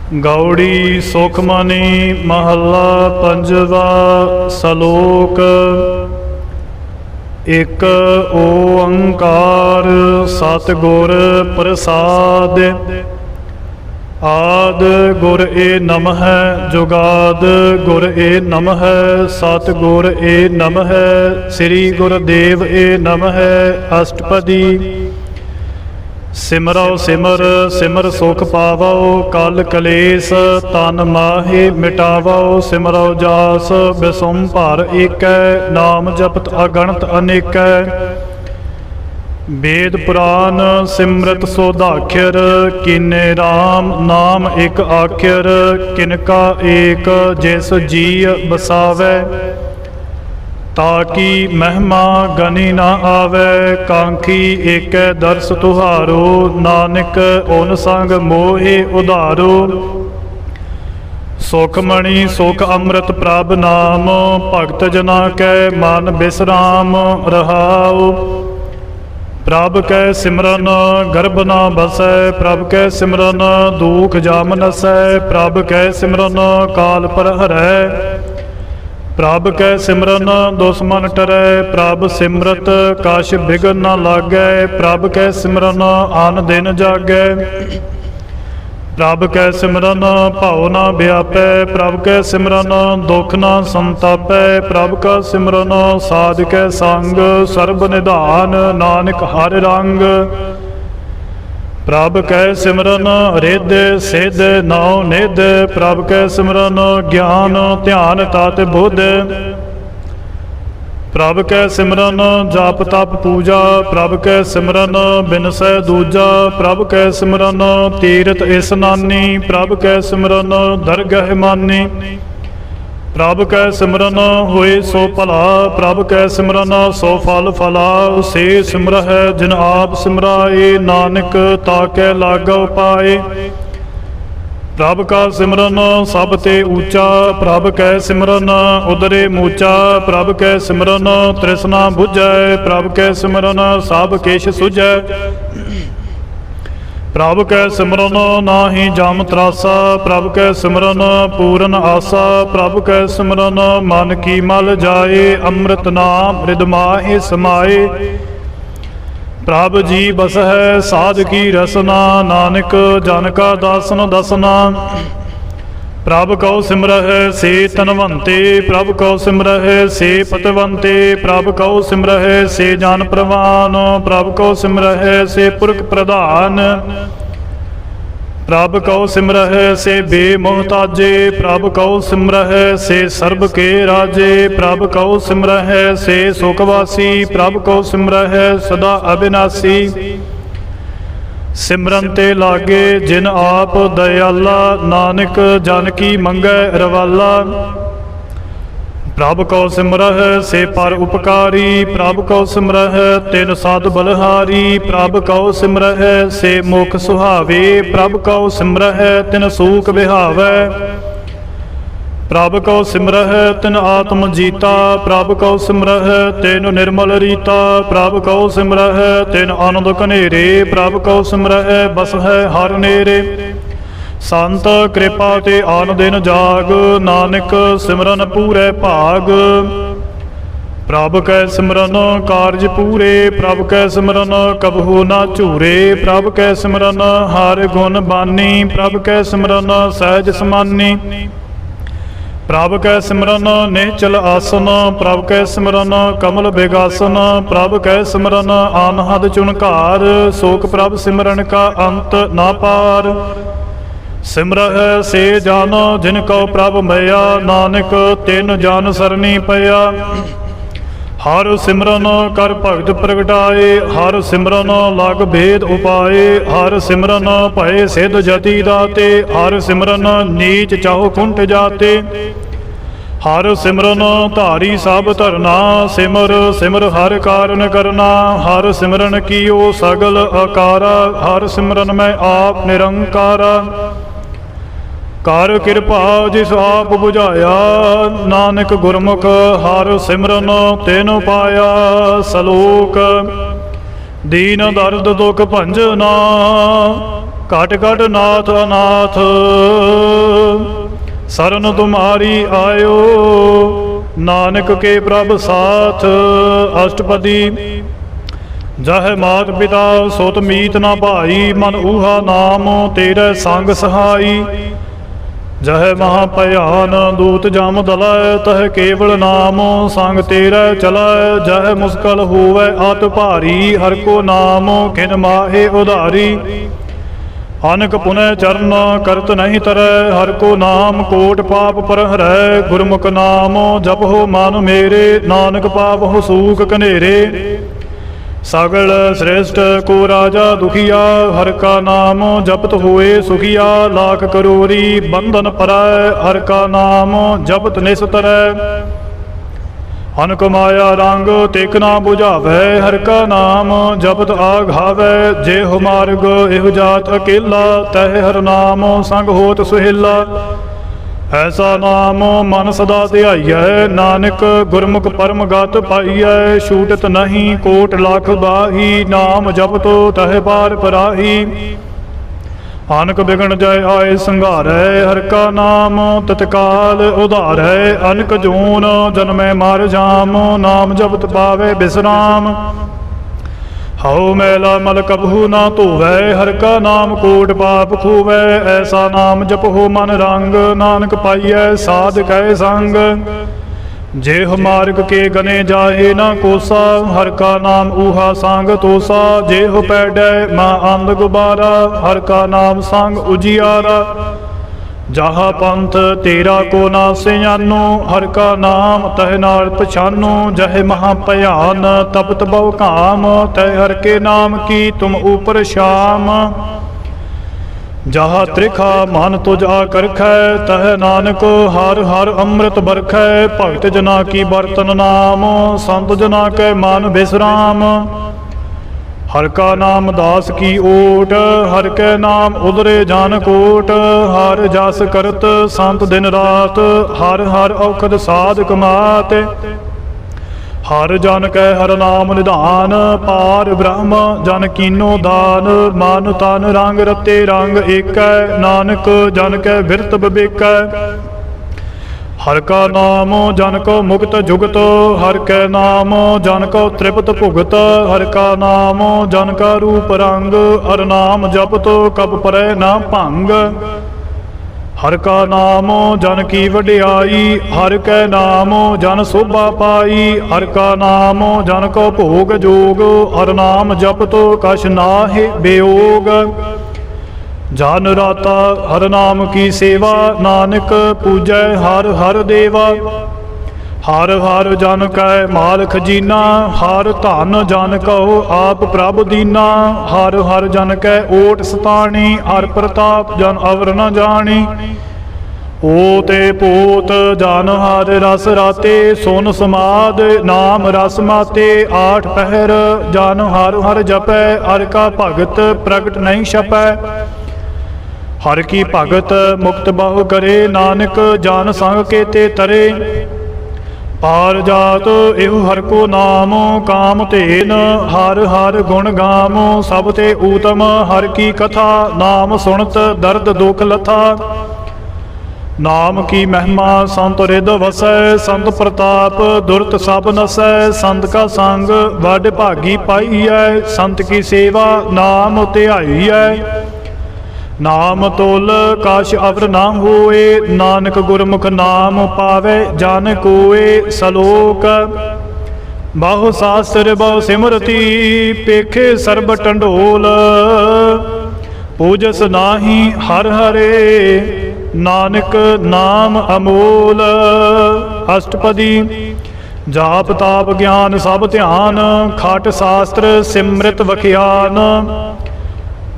गौड़ी सुखमनी महला पंजवा सलोक। एक ओंकार सतगुर प्रसाद। आद गुर ए नमः जुगाद गुर ए नमः सतगुर ए नमः श्री गुरुदेव ए नमः। अष्टपदी। सिमरो सिमर सिमर सुख पावो कल कलेस तन माहे मिटावो। सिमरो जास बिसुम भर एकै नाम जपत अगणत अनेकै। वेद पुराण सिमरत सोदाख्यर कीने राम नाम एक आख्यर। किनका एक जिस जी बसावै ताकि महिमा गनी न आवे। कांखी एक दर्श तुहारो नानक ओन संग मोहे उधारो। सुखमणि सुख अमृत प्रभ नाम भगत जना कै मन विश्राम रहाओ। प्रभ कै सिमरन गर्भ न बसै प्रभ कै सिमरन दुख जाम नसै। प्रभ कै सिमरन काल पर हरै प्रभ कै सिमरन दुश्मन टरै। प्रभ सिमरत कछ बिघन न लागै प्रभ कै सिमरन आन दिन जागै। प्रभ कै सिमरन भाव न व्यापै प्रभ कै सिमरन दुख न संतापै। प्रभ का सिमरन साध कै संग सर्ब निधान नानक हर रंग। प्रभ कै सिमरन रिद सिद्ध नौ निध प्रभ कै सिमरन ज्ञान ध्यान तत बुध। प्रभ कै सिमरन जाप तप पूजा प्रभ कै सिमरन बिनसै दूजा। प्रभ कै सिमरन तीरथ इस्नानी प्रभ कै सिमरन दरगह मानी। प्रभ कै सिमरन होए सो भला प्रभ कै सिमरन सो फल फला। से सिमरह जिन आप सिमराए नानक ताकै लागौ पाए। प्रभ का सिमरन सब ते ऊंचा प्रभ कै सिमरन उदरे मूचा। प्रभ कै सिमरन तृष्णा बुझै प्रभ कै सिमरन सब किश सुझै। प्रभ कै सिमरन नाहि जम त्रासा प्रभ कै सिमरन पूरन आसा। प्रभ कै सिमरन मन की मल जाए अमृत नाम हृद माहि समाए। प्रभ जी बस है साध की रसना नानक जन का दासन दसना। प्रभ कौ सिमरह से तनवंते प्रभ कौ सिमरह से पतवंते। प्रभ कौ सिमरह से जान प्रवान प्रभ कौ सिमरह से पुरख प्रधान। प्रभ कौ सिमरह से बेमोहताजे प्रभ कौ सिमरह से सर्ब के राजे। प्रभ कौ सिमरह से सुखवासी प्रभ कौ सिमरह सदा अविनाशी। सिमरन ते लागे जिन आप दयाला नानक जन की मंगै रवाला। प्रभ कौ सिमरह से पर उपकारी प्रभ कौ सिमरह तिन साध बलहारी। प्रभ कौ सिमरह से मुख सुहावे प्रभ कौ सिमरह तिन सूख बिहावै। प्रभ कौ सिमरह तिन आत्म जीता प्रभ कौ सिमरह तिन निर्मल रीता। प्रभ कौ सिमरह तिन आनंद कनेरे प्रभ कौ सिमरह बस है हर नेरे। संत कृपा ते आन दिन जाग नानक सिमरन पूरे भाग। प्रभ कै सिमरन कारज पूरे प्रभ कै सिमरन कबहू ना झूरे। प्रभ कै सिमरन हर गुण बानी प्रभ कै सिमरन सहज समानी। प्रभ कै सिमरन निश्चल आसन प्रभ कै सिमरन कमल बिगासन। प्रभ कै सिमरन अनहद चुनकार शोक प्रभ सिमरन का अंत ना पार। सिमरह से जानो जिनको प्रभ मया नानक तिन जान सरनी पया। हर सिमरन कर भगत प्रगटाए हर सिमरन लग भेद उपाए। हर सिमरन भय सिद्ध जति दाते हर सिमरन नीच चाहो कुंठ जाते। हर सिमरन धारी सब धरना सिमर सिमर हर कारण करना। हर सिमरन कीओ सगल अकारा हर सिमरन में आप निरंकारा। कर कृपा जिस आप बुझाया नानक गुरमुख हर सिमरन तिन पाया। सलोक दीन दर्द दुख भंजना घट घट नाथ अनाथ सरन तुम्हारी आयो, नानक के प्रभ साथ। अष्टपदी। जह मात पिता सुत मीत ना भाई, मन ऊहा नाम तेरे संग सहाई। जह महाभयान दूत जम दलै, तह केवल नाम संग तेरे चलै। जह मुश्किल होवै अत भारी, हर को नाम खिन माहे उधारी। अनक पुनः चरण करत नहीं तरै, हर को नाम कोट पाप पर हरै। गुरमुख नाम जपो मन मेरे, नानक पावहु सूख कनेरे। सगल श्रेष्ठ को राजा दुखिया, हर का नाम जपत हुए सुखिया। लाख करोरी बंधन परै, हर का नाम जपत निस्तरै। अनक माया रंग तिक ना बुझावै, हर का नाम जपत आघावै। जेह मार्ग एह जात अकेला, तह हर नाम संग होत सुहेला। ऐसा नाम मन सदा ध्याइयै, नानक गुरमुख परम गत पाइयै। छूटत नहीं कोट लाख बाही, नाम जप तो तह पार पराही। अनक बिगन जय आए संघारै, हर का नाम तत्काल उधारै। अनक जून जन्मै मार जाम, नाम जपत पावे विश्राम। हऊ मैला मल कबहू ना धोवै, हर का नाम कोट पाप खूवै। ऐसा नाम जपो मन रंग, नानक पाइयै साध कै संग। जेह मार्ग के गने जाहे ना कोसा, हर का नाम ऊहा सांग तोसा। जेह पैडै मां अंध गुबारा, हर का नाम संग उजियारा। जहाँ पंथ तेरा को ना सियानो, हर का नाम तह नाल पछानो। जह महाभयान तपत बहु काम, तह हर के नाम की तुम ऊपर शाम। जहाँ त्रिखा मन तुझ आकर खै, तह नानक हर हर अमृत बरखै। भगत जना की बर्तन नाम, संत जना के मन विश्राम। हर का नाम दास की ओट, हर के नाम उदरे जान कोट। हर जस करत संत दिन रात, हर हर औखद साध कमात। हर जन कै हर नाम निधान, पार ब्रह्म जन कीनो दान। मन तन रंग रते रंग एकै, नानक जन कै बिरत बिबेकै। हर का नाम जन को मुक्त जुगत, हर के नाम जन को तृप्त भुगत। हर का नाम जन का रूप रंग, हर नाम जप तो कब परै ना भंग। हर का नाम जन की वडियाई, हर के नाम जन शोभा पाई। हर का नाम जन को भोग जोग, हर नाम जप तो कछ नाहि वियोग। जान राता हर नाम की सेवा, नानक पूजै हर हर देवा। हर हर जन कै माल खजीना, हर धन जन कहो आप प्रभ दीना। हर हर जन कै ओट सताणी, हर प्रताप जन अवर न जानी। ओते पोत जन हर रस राते, सुन समाद नाम रस माते। आठ पहर जन हर हर जपै, हर का भगत प्रगट नहीं छपै। हर की भगत मुक्त बहु करे, नानक जान संग केते तरे। पार जात एहु हर को नाम, काम तेन हर हर गुण गाम। सब ते ऊतम हर की कथा, नाम सुनत दर्द दुख लथा। नाम की महिमा संत रिद वसै, संत प्रताप दुरत सब नसै। संत का संग वड भागी पाईऐ, संत की सेवा नाम ध्याईऐ। नाम तोल काश अवर ना होए, नानक गुरमुख नाम पावे जान कोए। सलोक। बहु शास्त्र बहु सिमरती, पेखे सर्ब टंडोल। पूजस नाही हर हरे, नानक नाम अमोल। अष्टपदी। जाप ताप ज्ञान सब ध्यान, खट शास्त्र सिमृत वखियान।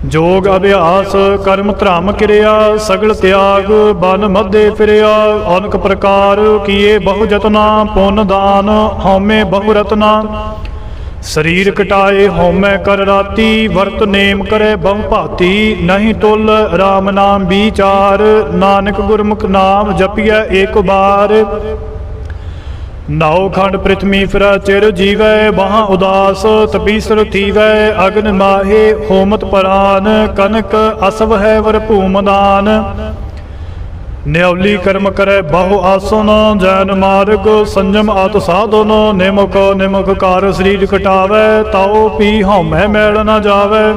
जोग अभ्यास कर्म धर्म क्रिया, सगल त्याग बन मध्य फिरिया। अनक प्रकार किए बहु जतना, पुन दान हौमे बहु रतना। शरीर कटाए हौमे कर राती, वर्त नेम करे बहु भाती। नहीं तुल राम नाम विचार, नानक गुरमुख नाम जपिए एक बार। ਨਾਉ ਖੰਡ ਪ੍ਰਿਥਵੀ ਫਿਰੈ ਚਿਰ ਜੀਵੈ ਬਾਹਾਂ ਉਦਾਸ ਤਪੀਸਰ ਥੀਵੈ ਅਗਨ ਮਾਹੇ ਹੋਮਤ ਪਰਾਨ ਕਨਕ ਅਸਵ ਹੈ ਵਰ ਭੂਮਦਾਨ ਨਿਉਲੀ ਕਰਮ ਕਰੈ ਬਹੁ ਆਸਨ ਜੈਨ ਮਾਰਗ ਸੰਜਮ ਆਤ ਸਾਧਨ ਨਿਮਕ ਨਿਮਕ ਕਾਰ ਸਰੀਰ ਕਟਾਵੈ ਤਾਉ ਪੀ ਹਉਮੈ ਮੈਲ ਨ ਜਾਵੈ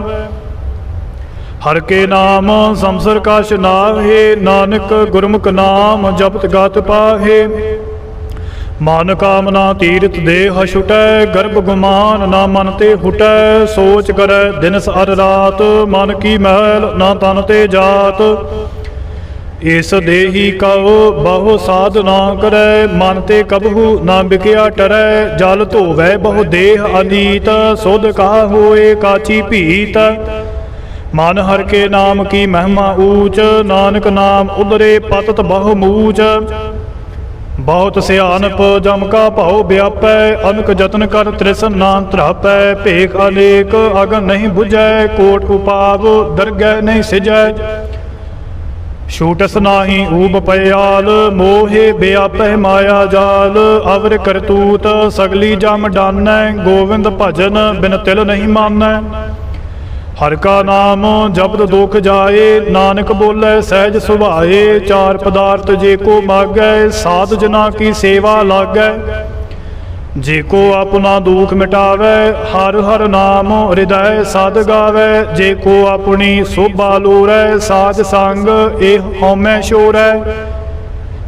ਹਰ ਕੇ ਨਾਮ ਸੰਸਰ ਕਾਸ਼ ਨਾਹੇ ਨਾਨਕ ਗੁਰਮੁਖ ਨਾਮ ਜਪਤ ਗਤ ਪਾਹੇ ਮਨ ਕਾਮਨਾ ਤੀਰਥ ਦੇਹ ਛੁਟੈ ਗਰਭ ਗੁਮਾਨ ਨਾ ਮਨ ਤੇ ਹੁਟੈ ਸੋਚ ਕਰੈ ਦਿਨਸ ਅਰ ਰਾਤ ਮਨ ਕੀ ਮਹਿਲ ਨਾ ਤਨ ਤੇ ਜਾਤ ਇਸ ਦੇਹੀ ਕਉ ਬਹੁ ਸਾਧ ਨਾ ਕਰੈ ਮਨ ਤੇ ਕਬਹੂ ਨਾ ਬਿਕਿਆ ਟਰੈ ਜਲ ਧੋਵੈ ਬਹੁ ਦੇਹ ਅਨੀਤ ਸੁਧ ਕਾ ਹੋਏ ਕਾਚੀ ਭੀਤ ਮਨ ਹਰ ਕੇ ਨਾਮ ਕੀ ਮਹਿਮਾ ਊਚ ਨਾਨਕ ਨਾਮ ਉਦਰੇ ਪਤਤ ਬਹੁ ਮੂਚ ਬਹੁਤ ਸਿਆਣਪ ਜਮ ਕਾ ਭਾਉ ਵਿਆਪੈ ਅਨਕ ਜਤਨ ਕਰ ਤ੍ਰਿਸ਼ਨ ਨਾ ਧਰਾਪੈ ਭੇਖ ਅਨੇਕ ਅਗਨ ਨਹੀਂ ਬੁਝੈ ਕੋਟ ਉਪਾਵ ਦਰਗਹਿ ਨਹੀਂ ਸਿਜੈ ਛੂਟਸ ਨਾਹੀ ਊਬ ਪਿਆਲ ਮੋਹੇ ਵਿਆਪੈ ਮਾਇਆ ਜਾਲ ਅਵਰ ਕਰਤੂਤ ਸਗਲੀ ਜਮ ਡਾਨੈ ਗੋਵਿੰਦ ਭਜਨ ਬਿਨ ਤਿਲ ਨਹੀਂ ਮਾਨੈ ਹਰ ਕਾ ਨਾਮ ਜਪਤ ਦੁਖ ਜਾਏ ਨਾਨਕ ਬੋਲੇ ਸਹਿਜ ਸੁਭਾਏ ਚਾਰ ਪਦਾਰਥ ਜੇ ਕੋ ਮਾਗੈ ਸਾਧ ਜਨਾ ਕੀ ਸੇਵਾ ਲਾਗੈ ਜੇ ਕੋ ਆਪਣਾ ਦੁਖ ਮਿਟਾਵੈ ਹਰ ਹਰ ਨਾਮ ਹਿਰਦੈ ਸਾਧ ਗਾਵੈ ਜੇ ਕੋ ਆਪਣੀ ਸੋਭਾ ਲੋਰੈ ਸਾਧ ਸੰਗ ਇਹ ਹਉਮੈ ਛੋਰੈ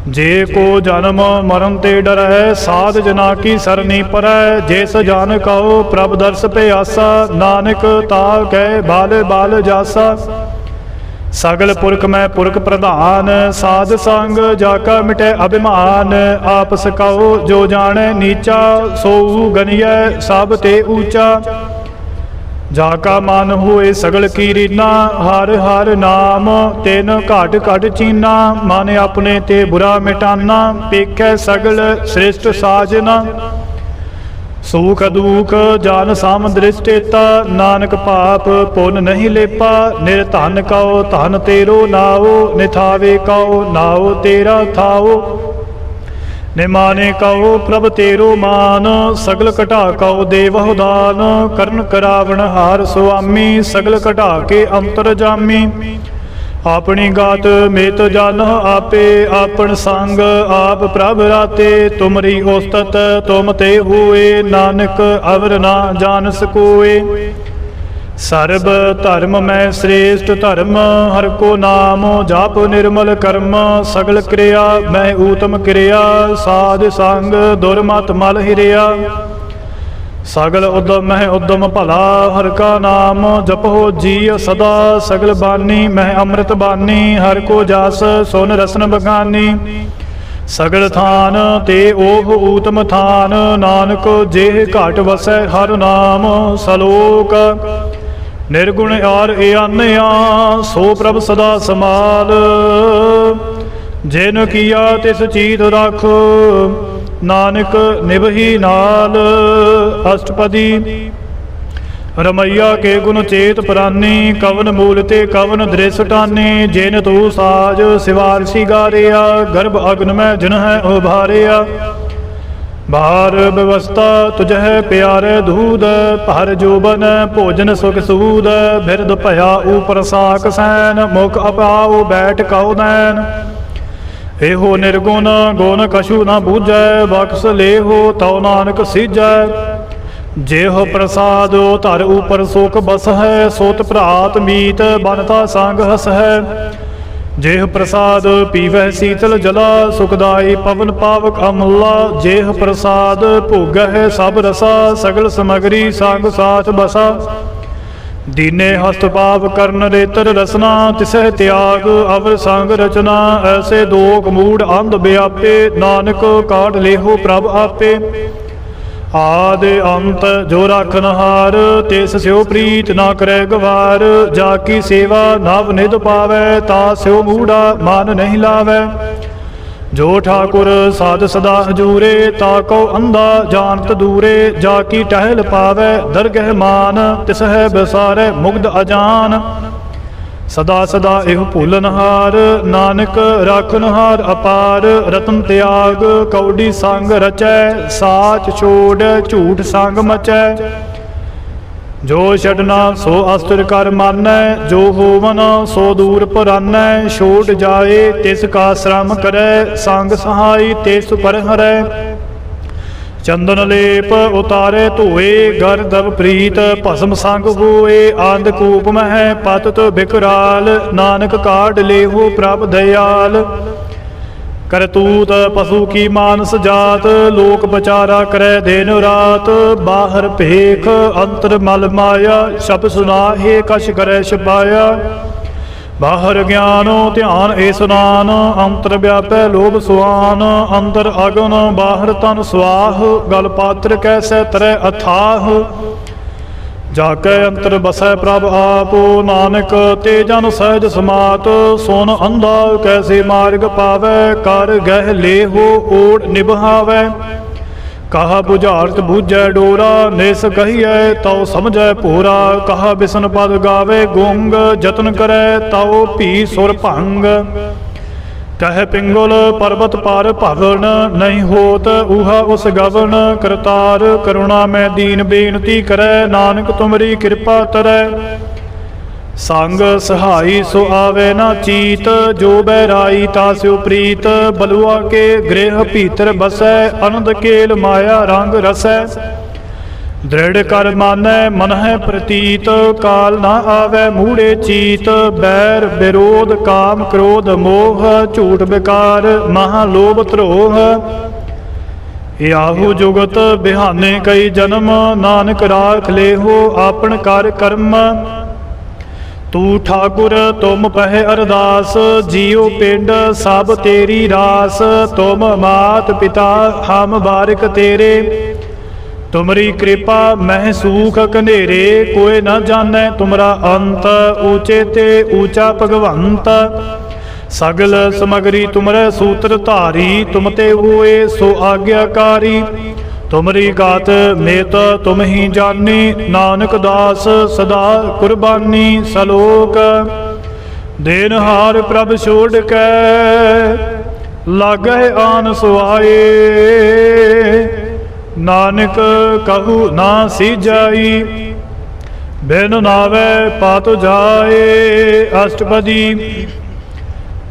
ਜੇ ਕੋ ਜਨਮ ਮਰਨ ਤੇ ਡਰੈ ਸਾਧ ਜਨਾ ਕੀ ਸਰਨੀ ਪਰੈ ਜਿਸ ਜਨ ਕਉ ਪ੍ਰਭ ਦਰਸ ਪਿਆਸਾ ਨਾਨਕ ਤਾ ਕੈ ਬਾਲ ਬਾਲ ਜਾਸਾ ਸਗਲ ਪੁਰਖ ਮੈਂ ਪੁਰਖ ਪ੍ਰਧਾਨ ਸਾਧ ਸੰਗ ਜਾ ਕਾ ਮਿਟੈ ਅਭਿਮਾਨ ਆਪਸ ਕਉ ਜੋ ਜਾਣੈ ਨੀਚਾ ਸੋ ਗਨਿਐ ਸਭ ਤੇ ਊਚਾ ਜਾ ਕਾ ਮਨ ਹੋਏ ਸਗਲ ਕੀ ਰੀਨਾ ਹਰ ਹਰ ਨਾਮ ਤਿਨ ਘਟ ਘਟ ਚੀਨਾ ਮਨ ਆਪਣੇ ਤੇ ਬੁਰਾ ਮਿਟਾਨਾ ਪੇਖੈ ਸਗਲ ਸ੍ਰਿਸ਼ਟ ਸਾਜਨਾ ਸੁਖ ਦੁਖ ਜਾਨ ਸਮ ਦ੍ਰਿਸ਼ਟੇਤਾ ਨਾਨਕ ਪਾਪ ਪੁੰਨ ਨਹੀਂ ਲੇਪਾ ਨਿਰਧਨ ਕਉ ਧਨ ਤੇਰੋ ਨਾਉ ਨਿਥਾਵੇ ਕਉ ਨਾਉ ਤੇਰਾ ਥਾਉ ਨਿਮਾਨੇ ਕਉ ਪ੍ਰਭ ਤੇਰੋ ਮਾਨ ਸਗਲ ਘਟਾ ਕਉ ਦੇਵਹੁ ਦਾਨ ਕਰਨ ਕਰਾਵਣ ਹਾਰ ਸੁਆਮੀ ਸਗਲ ਘਟਾ ਕੇ ਅੰਤਰ ਜਾਮੀ ਆਪਣੀ ਗਾਤ ਮੇਤ ਜਾਨਹ ਆਪੇ ਆਪਣ ਸੰਗ ਆਪ ਪ੍ਰਭ ਰਾਤੇ ਤੁਮਰੀ ਉਸਤਤ ਤੁਮ ਤੇ ਹੋਏ ਨਾਨਕ ਅਵਰ ਨਾ ਜਾਣ ਸਕੋਏ ਸਰਬ ਧਰਮ ਮੈਂ ਸ੍ਰੇਸ਼ਟ ਧਰਮ ਹਰ ਕੋ ਨਾਮ ਜਪ ਨਿਰਮਲ ਕਰਮ ਸਗਲ ਕਿਰਿਆ ਮੈਂ ਊਤਮ ਕਿਰਿਆ ਸਾਧ ਸੰਗ ਦੁਰਮਤ ਮਲ ਹਿਰਿਆ ਸਗਲ ਉਦਮ ਮਹਿ ਉਦਮ ਭਲਾ ਹਰ ਕਾ ਨਾਮ ਜਪੋ ਜੀ ਸਦਾ ਸਗਲ ਬਾਨੀ ਮਹਿ ਅੰਮ੍ਰਿਤ ਬਾਨੀ ਹਰ ਕੋ ਜਸ ਸੁਨ ਰਸਨ ਬਗਾਨੀ ਸਗਲ ਥਾਨ ਤੇ ਉਹ ਊਤਮ ਥਾਨ ਨਾਨਕ ਜੇ ਘਾਟ ਵਸੈ ਹਰ ਨਾਮ ਸਲੋਕ ਨਿਰਗੁਣ ਆਰ ਇਆਨਿਆ ਸੋ ਪ੍ਰਭ ਸਦਾ ਸਮਾਲ ਜਿਨ ਕੀਆ ਤਿਸ ਚੀਤ ਰਖ ਨਾਨਕ ਨਿਭਹੀ ਨਾਲ ਅਸ਼ਟਪਦੀ ਰਮਈਆ ਕੇ ਗੁਣ ਚੇਤ ਪ੍ਰਾਨੀ ਕਵਨ ਮੂਲ ਤੇ ਕਵਨ ਦ੍ਰਿਸ਼ ਟਾਨੀ ਜਿਨ ਤੂ ਸਾਜ ਸਿਵਾਰ ਸਿਗਾਰਿਆ ਗਰਭ ਅਗਨ ਮੈਂ ਜਿਨ ਹੈ ਉਭਾਰਿਆ ਬਾਰ ਵਿਵਸਥਾ ਤੁਝੈ ਪਿਆਰੇ ਦੂਧ ਭਰ ਜੋਬਨ ਭੋਜਨ ਸੁਖ ਸੂਦ ਬਿਰਦ ਭਇਆ ਉਪਰ ਸਾਕ ਸੈਨ ਮੁਖ ਅਪਾਉ ਬੈਠ ਕਉ ਨੈਨ ਇਹੋ ਨਿਰਗੁਣ ਗੁਣ ਕਛੂ ਨਾ ਬੂਝੈ ਬਖਸ਼ ਲੇਹੋ ਤਉ ਨਾਨਕ ਸੀਜੈ ਜਿਹੋ ਪ੍ਰਸਾਦ ਧਰ ਉਪਰ ਸੁਖ ਬਸ ਹੈ ਸੋਤ ਭਰਾਤ ਮੀਤ ਬਨਤਾ ਸੰਗ ਹਸ ਹੈ जेह प्रसाद पीवै शीतल जला सुखदाई पवन पावक अमला जेह प्रसाद भोगह सब रसा सगल समगरी संग साथ बसा दीने हस्त पाप करन रेतर रसना तिसह त्याग अवर संग रचना ऐसे दोख मूड अंध व्यापे नानक काट लेहो प्रभ आपे आदि अंत जो राखन हार तिस स्यो प्रीत ना करे गवार जाकी सेवा नव निध पावै ता स्यो मूढ़ा मान नहीं लावै जो ठाकुर साध सदा हजूरे ता को अंधा जानत दूरे जाकी टहल पावै दरगह मान तिस है बसारे मुग्ध अजान सदा सदा एह भूलनहार, नानक राखनहार अपार। रतन त्याग कौड़ी संग रचै, साच छोड़ झूठ संग मचै। जो छड़ना सो अस्त्र कर मानै, जो होवन सो दूर परानै। छोड़ जाए तिस का श्रम करै, संग सहाय तिस पर हरै। चंदन लेप उतारे धोए, गर्दव प्रीत भस्म संग होए। अंधकूप मह पतत बिकराल, नानक काढ़ लेहो प्रभ दयाल। करतूत पशु की मानस जात, लोक बचारा करे दिन रात। बाहर भेख अंतर मल माया, शब सुनाहे कछ करे छपाया। बाहर ज्ञान ध्यान ए सुनान, अंतर व्यापै लोभ सुआन। अंदर अगन बाहर तन स्वाह, गल पात्र कैसे तरै अथाह। जाकै अंतर बसै प्रभ आप, नानक ते जन सहज समात। सुन अंधा कैसे मार्ग पावै, कर गह लेहो ओढ़ निभावै। कहा बुझारत बूझै डोरा, निस कहिए तौ समझै पूरा। कहा बिसन पद गावे गुंग, जतन करे तौ भी सुर भंग। कह पिंगुल पर्वत पर भवन, नहीं होत उहा उस गवन। करतार करुणा में दीन बेनती करे, नानक तुमरी कृपा तरै। संग सहाई सो आवे ना चीत, जो बैराई तास्यो प्रीत। बलुआ के गृह भीतर बसै, आनंद केल माया रंग रसै। दृढ़ कर मानै मन है प्रतीत, काल ना आवे मूढ़े चीत। बैर विरोध काम क्रोध मोह, झूठ बेकार महालोभ द्रोह। याहू जुगत बिहाने कई जन्म, नानक राख लेहो आपन कर कर्म। तू ठाकुर तुम पह अरदास, जियो पिंड सब तेरी रास। तुम मात पिता हम बारिक तेरे, तुमरी कृपा मह सूख कनेरे। कोई न जाने तुमरा अंत, ऊंचे ते ऊंचा भगवंत। सगल समगरी तुमरे सूत्र धारी, तुम ते हुए सो आज्ञाकारी। तुमरी गात मेत तुम ही जानी, नानक दास सदा कुर्बानी। सलोक देनहार प्रभ छोड़ के, लागे आन सुआए। नानक कहू ना सीजाई, बिन नावे पात जाए। अष्टपदी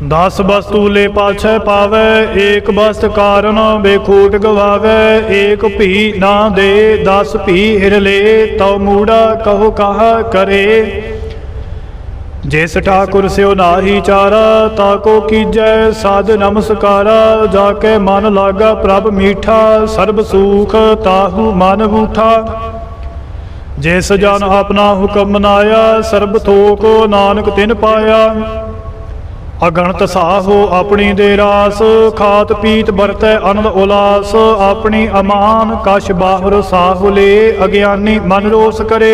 दस वस्तु ले पाछै पावै, एक वस्त कारण बेखूट गवावै। एक भी ना दे दस भी हिर ले, तौ मूड़ा कहो कहा करे। जिस ठाकुर स्यो नाही चारा, ताको कीजै साध नमस्कारा। जाके मन लागा प्रभ मीठा, सर्ब सुख ताहू मन बूठा। जिस जन अपना हुक्म मनाया, सर्ब थोक नानक तिन पाया। अगणत साहो अपनी दे रास, खात पीत बरतै आनंद उलास। अपनी अमान कश बाहर साहु ले, अज्ञानी मन रोस करे।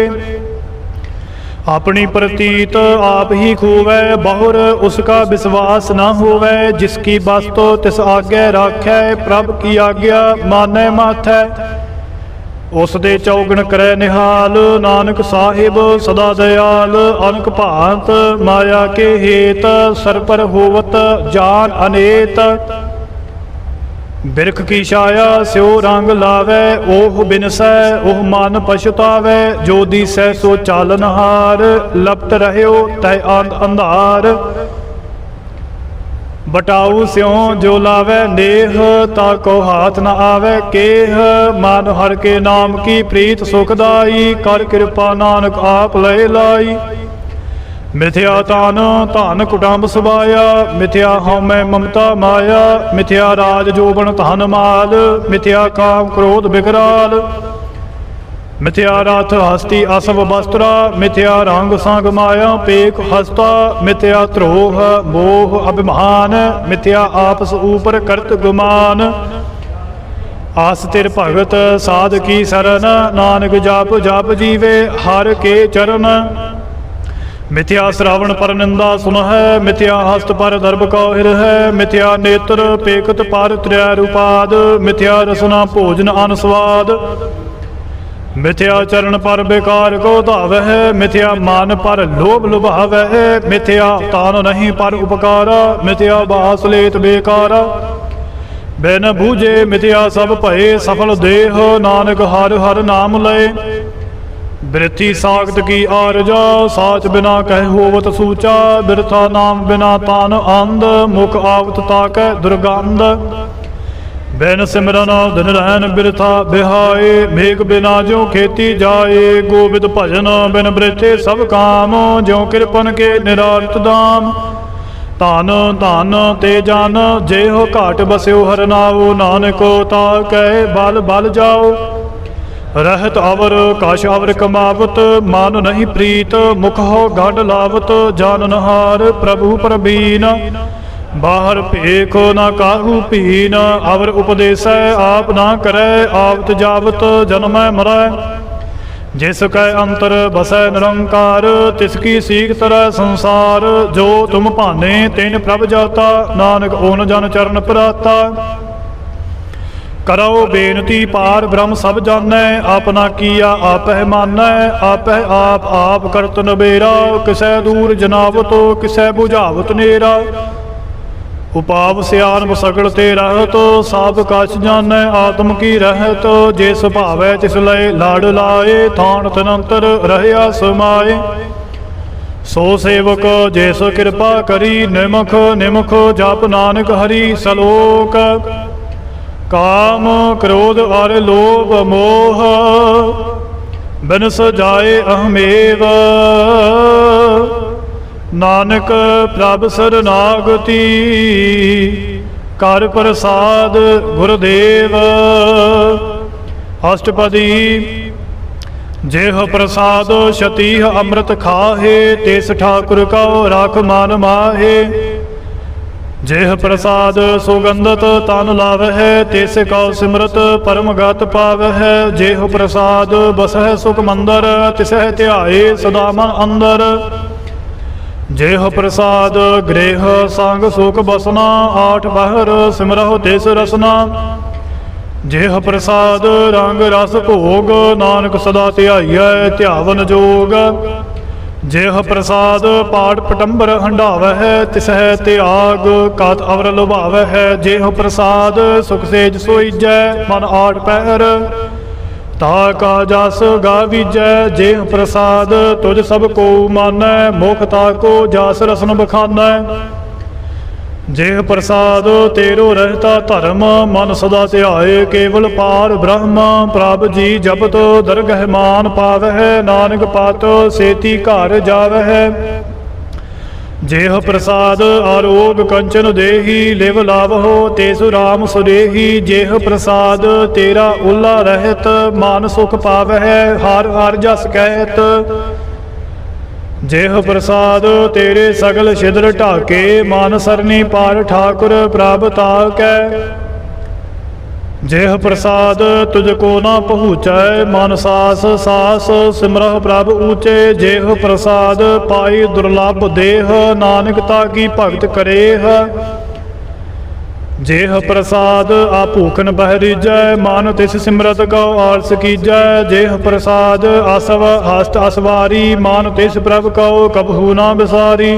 अपनी प्रतीत आप ही खूवै, बहुर उसका विश्वास न होवै। जिसकी वस्तु तिस आगे राखै, प्रभ की आज्ञा मानै माथै। उस दे चौगण करे निहाल, नानक साहिब सदा दयाल। अनक भांत माया के हेत, सर पर होवत जान अनेत। बिरख की छाया स्यो रंग लावै, ओह बिनसै ओह मन पछतावै। जो दिसै सो चालनहार, लपट रह्यो तै अंधार। बटाऊ स्यों जो लावै नेह, ताको हाथ न आवे केह। मन हर के नाम की प्रीत सुखदाई, कर कृपा नानक आप लय लाई। मिथ्या तान धन कुटुंब सबाया, मिथ्या हौमै ममता माया। मिथ्या राज जोबन धन माल, मिथ्या काम क्रोध बिकराल। मिथ्या रथ हस्ती असव वस्त्रा, मिथ्या रंग संग माया पेक हस्ता। मिथ्या द्रोह मोह अभिमान, मिथ्या आपस ऊपर करत गुमान। आस तिर भगत साध की शरण, नानक जाप जाप जीवे हर के चरण। मिथ्या श्रावण पर निंदा सुन है, मिथ्या हस्त पर दर्भ कौहिर है। मिथ्या नेत्र पेकत पर त्रै रूपाद, मिथ्या रसना भोजन अनस्वाद। मिथ्या चरण पर बेकार को धावै, मिथ्या मान पर लोभ लुभावै, मिथ्या तान नहीं पर उपकारा, मिथ्या बास लेत बेकारा। बिन बूझे मिथ्या सब भये, सफल देह नानक हर हर नाम लय। वृत्ति सागत की आरजा, साच बिना कह होवत सूचा, बिरथा नाम बिना तान आंद, मुख आवत ताक दुर्गंध। बिन सिमरन दिन रहन बिरथा बिहाए, मेघ बिना ज्यों खेती जाए, गोबिंद भजन बिन बृथे सब काम, ज्यों कृपन के निरारत दाम। धन धन ते जन जे हो घाट बस्यो हर नाओ, नानको ताकै बल बल जाओ। रहत अवर कश अवर कमावत, मन नहीं प्रीत मुख हो गढ़ लावत, जानन हार प्रभु प्रवीण। बाहर भेखो न काहू पीन, अवर उपदेसै आप ना करै, आवत जावत जन्मै मरै। जिस कै अंतर बसै निरंकार, तिसकी सीख तरह संसार। जो तुम भाने तिन प्रभ जाता, नानक ओन जन चरण पराता। करो बेनती पार ब्रह्म सब जानै, अपना किया आपह मानै। आपह आप करत नबेरा, किसै दूर जनावत किसै बुझावत नेरा। उपाव सियान सगल ते रहत, सब कछ जानै आत्म की रहत। जे सुभावै तिस लय लाड़ लाए, थान तनंतर रहया समाए। सो सेवक जेस कृपा करी, निमख निमख जप नानक हरि सलोक। काम क्रोध और लोभ मोह, बिनस जाए अहमेव। नानक प्रभ शरनागति, कर प्रसाद गुरुदेव। अष्टपदी। जेह प्रसाद शतीह अमृत खाहे, तिस ठाकुर का राख मान माहे। जेह प्रसाद सुगंधत तन लावह, तिस का सिमरत परम गत पावह। जेह प्रसाद बसह सुख मंदर, तिसह ध्याए सदा मन अंदर। जेह प्रसाद गृह संग सुख बसना, आठ पहर सिमरह तिस रसना। जेह प्रसाद रंग रस भोग, नानक सदा ध्याइयै ध्यावन जोग। जेह प्रसाद पाठ पटंबर हंडावह, तिसह त्याग कत अवर लुभावह। जेह प्रसाद सुख सेज सोईजै, मन आठ पहर ताका जस गाविजै। जेह प्रसाद तुझ सब को मानै, मुख ताको जस रसन बखानै। जेह प्रसाद तेरो रहता धर्म, मन सदा ध्याए केवल पार ब्रह्म। प्रभ जी जपत दरगह मान पावह, नानक पात सेती घर जावह। जेह प्रसाद आरोग कंचन देही, लिव लावहो तेसु राम सुरेही। जेह प्रसाद तेरा उल्ला रहत, मान सुख पावह हर हर जस कहत। जेह प्रसाद तेरे सगल छिद्र ढाके, मान सरनी पार ठाकुर प्रभ ताकै। जेह प्रसाद तुझको ना पहुँचै, मन सास सास सिमरह प्रभ ऊँचे। जेह प्रसाद पाई दुर्लभ देह, नानकता की भगत करेह। जेह प्रसाद आभूखन बहरीजै, मान तिस सिमरत गौ आलस कीजै। जेह प्रसाद असव हस्त असवारी, मान तिस प्रभ कौ कबहू ना बिसारी।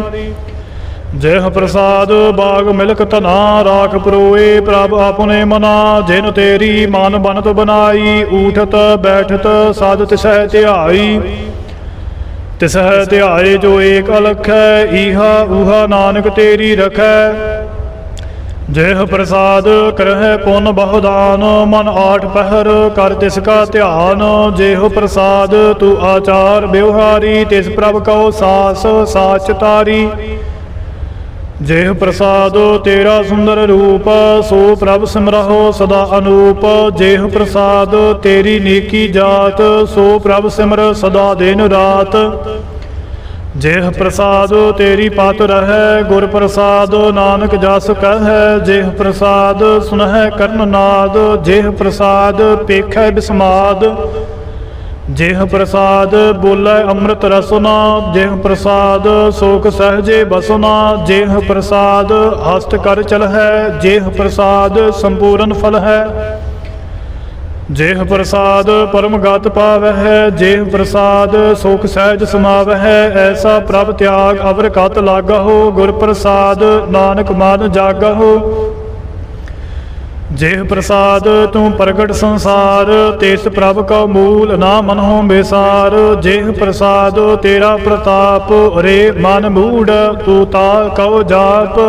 जेह प्रसाद बाग मिलक तना, राख परोए प्रभ अपने मना। जिन तेरी मान बनत बनाई, उठत बैठत साध तिसह ध्याई। तिसह ध्याए जो एक अलख है, इहा उहा नानक तेरी रखै। जेह प्रसाद करह पुन बहुदान, मन आठ पहर कर तिसका ध्यान। जेह प्रसाद तू आचार व्यवहारी, तिस प्रभ कौ सास साच तारी। जेह प्रसाद तेरा सुंदर रूप, सो प्रभ सिमरहो सदा अनूप। जेह प्रसाद तेरी नीकी जात, सो प्रभ सिमर सदा दिन रात। जेह प्रसाद तेरी पत रहै, गुर प्रसाद नानक जस कहै। जेह प्रसाद सुनह कर्ण नाद, जेह प्रसाद पेखै बिस्माद। जेह प्रसाद बोलै अमृत रसना, जेह प्रसाद सोक सहजे बसना। जेह प्रसाद हस्त कर चल है, जेह प्रसाद संपूर्ण फल है। जेह प्रसाद परम गत पावै, जेह प्रसाद सुख सहज समावै। ऐसा प्रभ त्याग अवर कत लागहो, गुर प्रसाद नानक मन जागहो। जेह प्रसाद तू प्रगट संसार, तिस प्रभ का मूल ना मनहो बेसार। जेह प्रसाद तेरा प्रताप, रे मन मूढ़ तू ता कव जाप।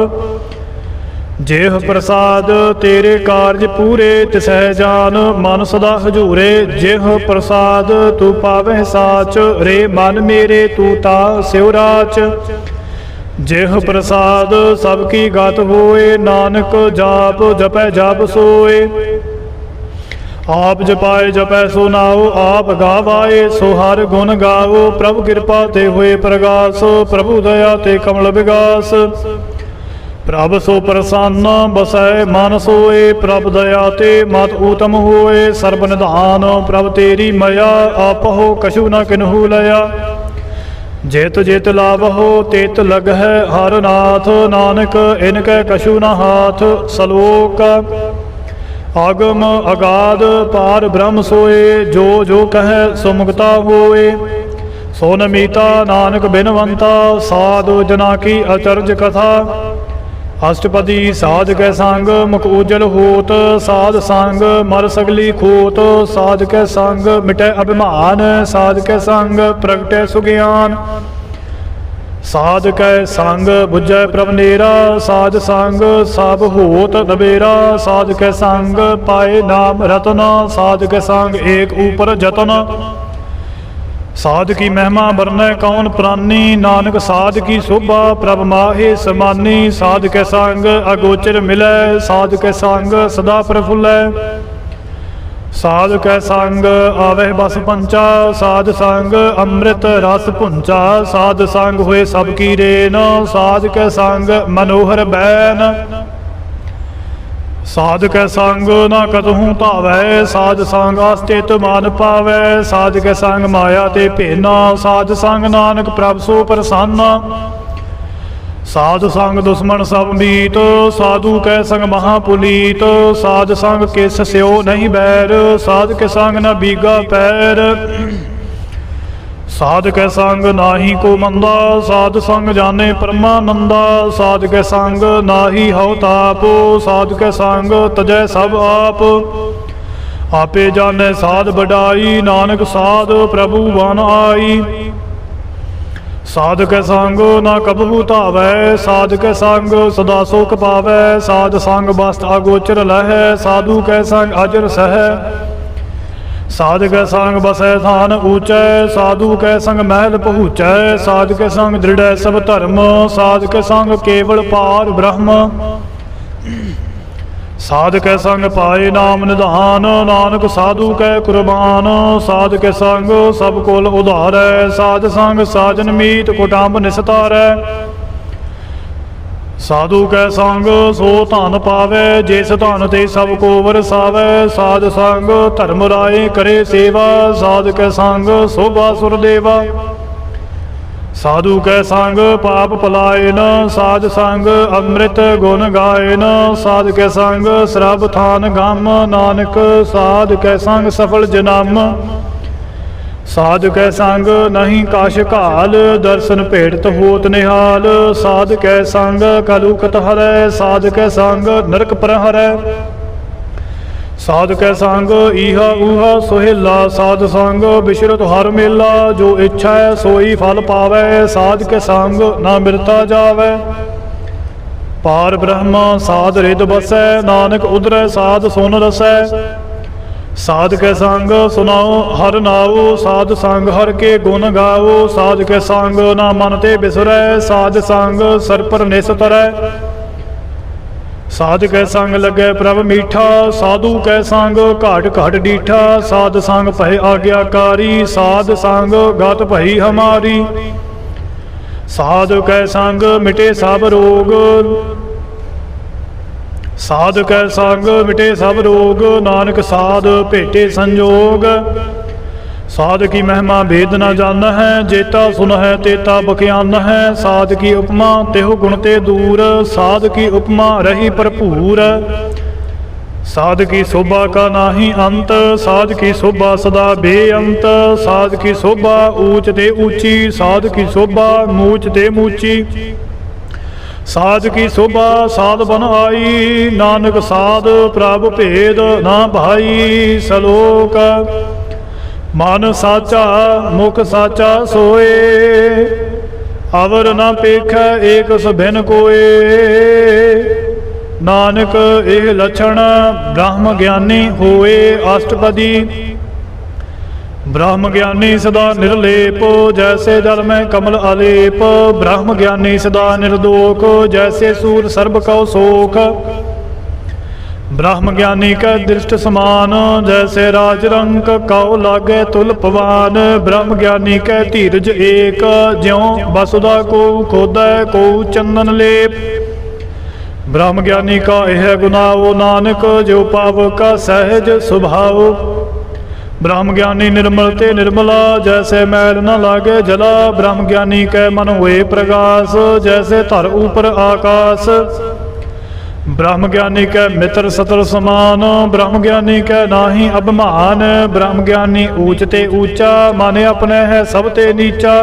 जेह प्रसाद तेरे कारज पूरे, तिसह जान मन सदा हजूरे। जेह प्रसाद तू पावह साच, रे मन मेरे तू ता स्योराच। जेह प्रसाद सबकी गत होए, नानक जाप जपै जप सोए। आप जपाए जपै सो नाओ, आप गावाए सो हर गुण गाओ। प्रभु कृपा ते होए प्रगास, प्रभु दया ते कमल विगास। प्रभ सो प्रसन्न बसै मन सोए, प्रभ दया ते मत ऊतम होए। सर्ब निधान प्रभ तेरी मया, आपहो कछु न किन्हु लया। जेत जेत लाभहो तेत लगह हर नाथ, नानक इनकै कछु न हाथ। सलोक आगम अगाध पार ब्रह्म सोए, जो जो कह सो मुक्ता होए। सो नमीता नानक बिनवंता, साधु जना की अचरज कथा। अष्टपदी साध कै संग मुख उजल होत, साध संग मर सगली खोत। साध कै संग मिटै अभिमान, साध कै संग प्रगटै सुज्ञान। साध कै संग बुझै प्रभ नेरा, साध संग सब होत नबेरा। साध कै संग पाए नाम रतन, साध कै संग एक ऊपर जतन। साध की महिमा बरनै कौन प्राणी, नानक साध की शोभा प्रभ माहे समानी। साध के संग अगोचर मिलै, साध के संग सदा प्रफुल्लै। साध कै संग आवह बस पंचा, साध संग अमृत रस पुंचा। साध संग हुए सबकी रेन, साध कै संग मनोहर बैन। साध कै संग ना कतहूँ धावै, साध संग आस्तित मान पावै। साध कै संग माया ते भेना, साध संग नानक प्रभ सो प्रसन्न। साध संग दुश्मन सब मीत, साधु कै संग महापुनीत। साध संग किस स्यो नहीं बैर, साध के संग न बीगा पैर। साध कै संग नाही को मंदा, साध संग जाने परमानंदा। साध कै संग नाही हव ताप, साध कै संग तजै सब आप। आपे जाने साध बढ़ाई, नानक साध प्रभु बन आई। साध कै संग ना कबहू धावै, साध कै संग सदा सुख पावै। साध संग बस्त अगोचर लहै, साधु कै संग अजर सहै। साध कै संग बसै थान ऊँचै, साधु कै संग महल पहुँचै। साध कै संग दृढ़ सब धर्म, साध कै संग केवल पार ब्रह्म। साध कै संग पाए नाम निधान, नानक साधु कै कुर्बान। साध कै संग सब कुल उधारै, साध संग साजन मीत कुटुंब निस्तारै। साधु कै संग सो धन पावै, जिस धन ते सब को वरसावै। साध संग धर्म राय करे सेवा, साध कै संग शोभा सुर देवा। साधु कै संग पाप पलायन, साध संग अमृत गुण गायन। साध कै संग श्रभ थान गम, नानक साध कै संग सफल जन्म। साध कै संग नहीं काश काल, दर्शन भेटत होत निहाल। साध कै संग कलुकत हरै, साध कै संग नरक प्रहरै। साध कै संग इहा उहा सोहेला, साध संग बिशरत हर मेला। जो इच्छा है सोई फल पावै, साध कै संग ना मिलता जावै। पार ब्रह्म साध रिद बसै, नानक उधरै साध सुन रसै। साध कै संग सुनाओ हर नाओ, साध संग हर के गुण गाओ। साध कै संग ना मन ते बिसरै, साध संग सर पर निस तरै। साध कै संग लगे प्रभ मीठा, साधु कै संग घाट घाट डीठा। साध संग भय आज्ञाकारी, साध संग गत भई हमारी। साध कै संग मिटे सब रोग, साध कै संग मिटे सब रोग। नानक साध भेटे संजोग। साध की महिमा भेद न जान है, जेता सुन है तेता बख्यान है। साध की उपमा तेहो गुण ते दूर, साध की उपमा रही भरपूर। साध की शोभा का नाही अंत, साध की शोभा सदा बेअंत। साध की शोभा ऊंच ते ऊंची, साध की शोभा मूच ते मूची। साध की शोभा साध बन आई, नानक साध प्रभ भेद ना भाई। सलोक मन साचा मुख साचा सोए, अवर न पेखै एक सभिन कोए। नानक एह लक्षण ब्रह्म ज्ञानी होए अष्टपदी। ब्रह्म ज्ञानी सदा निर्लेप, जैसे जल में कमल अलेप। ब्रह्म ज्ञानी सदा निर्दोष, जैसे सूर सर्ब कौ सोख। ब्रह्म ज्ञानी का दृष्ट समान, जैसे राजरंक कौ लागे तुल पवान। ब्रह्म ज्ञानी का धीरज एक, ज्यों वसुधा को खोदै को चंदन लेप। ब्रह्म ज्ञानी का यह गुनाओ, नानक जो पाव का सहज स्वभाव। ब्रह्म ज्ञानी निर्मल ते निर्मला, जैसे मैल न लागे जला। ब्रह्म ज्ञानी के मन हुए प्रकाश, जैसे धर ऊपर आकाश। ब्रह्म ज्ञानी के मित्र सतर समान, ब्रह्म ज्ञानी के नाही अभिमान। ब्रह्म ज्ञानी ऊंच ते ऊंचा, माने अपने है सब ते नीचा।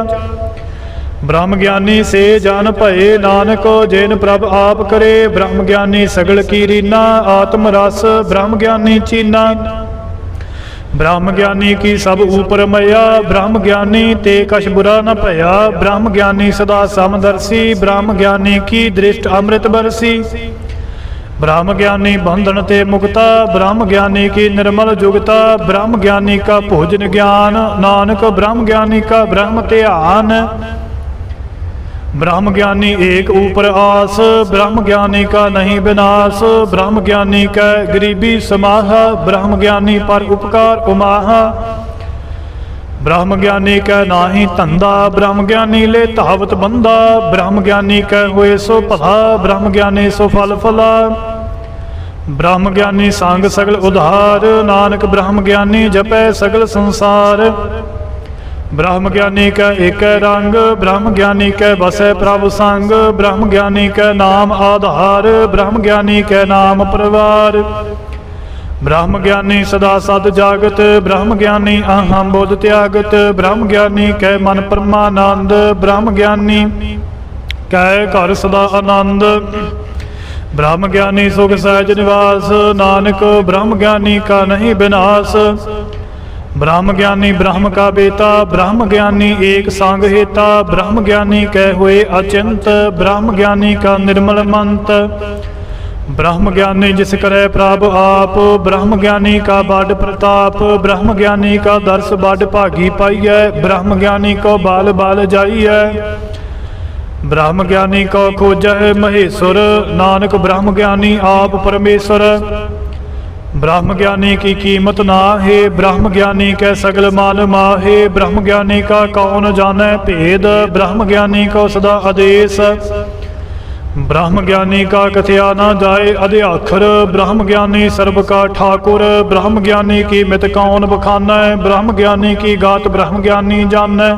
ब्रह्म ज्ञानी से जान भये, नानक जेन प्रभ आप करे। ब्रह्म ज्ञानी सगल की रीना, आत्म रस ब्रह्म ज्ञानी चीना। ब्रह्म ज्ञानी की सब ऊपर मया, ब्रह्म ज्ञानी ते कछ बुरा न भया। ब्रह्म ज्ञानी सदा समदर्शी, ब्रह्म ज्ञानी की दृष्ट अमृत बरसी। ब्रह्म ज्ञानी बंधन ते मुक्ता, ब्रह्म ज्ञानी की निर्मल जुगता। ब्रह्म ज्ञानी का भोजन ज्ञान, नानक ब्रह्म ज्ञानी का ब्रह्म ध्यान। ब्रह्म ज्ञानी एक ऊपर आस, ब्रह्म ज्ञानी का नहीं विनाश। ब्रह्म ज्ञानी का गरीबी समाह, ब्रह्म ज्ञानी पर उपकार उमाह। ब्रह्म ज्ञानी का नाही धंधा, ब्रह्म ज्ञानी ले धावत बंदा। ब्रह्म ज्ञानी का हुए सो भला, ब्रह्म ज्ञानी सो फल फला। ब्रह्म ज्ञानी सांग सगल उधार, नानक ब्रह्म ज्ञानी जपै सगल संसार। ब्रह्म ज्ञानी का एक रंग, ब्रह्म ज्ञानी के बसे प्रभ संग। ब्रह्म ज्ञानी के नाम आधार, ब्रह्म ज्ञानी के नाम परिवार। ब्रह्म ज्ञानी सदा सद जागत, ब्रह्म ज्ञानी अहम बोध त्यागत। ब्रह्म ज्ञानी के मन परमानंद, ब्रह्म ज्ञानी कै घर सदा आनंद। ब्रह्म ज्ञानी सुख सहज निवास, नानक ब्रह्म ज्ञानी का नहीं विनाश। ब्रह्म ज्ञानी ब्रह्म का बेटा, ब्रह्म ज्ञानी एक सांग हेता। ब्रह्म ज्ञानी कह हुए अचिंत, ब्रह्म ज्ञानी का निर्मल मंत। ब्रह्म ज्ञानी जिस करे प्रभ आप, ब्रह्म ज्ञानी का बड़ प्रताप। ब्रह्म ज्ञानी का दर्श बड़ भागी पाइय, ब्रह्म ज्ञानी को बाल बाल जाइय। ब्रह्म ज्ञानी को खोजह महेश्वर, नानक ब्रह्म ज्ञानी आप परमेश्वर। ब्रह्म ज्ञानी की कीमत ना है, ब्रह्म ज्ञानी के सगल माल माहे। ब्रह्म ज्ञानी का कौन जाने भेद, ब्रह्म ज्ञानी को सदा आदेश। ब्रह्म ज्ञानी का कथया ना जाए अध्याखर, ब्रह्म ज्ञानी सर्व का ठाकुर। ब्रह्म ज्ञानी की मित कौन बखाना, ब्रह्म ज्ञानी की गात ब्रह्म ज्ञानी जाने।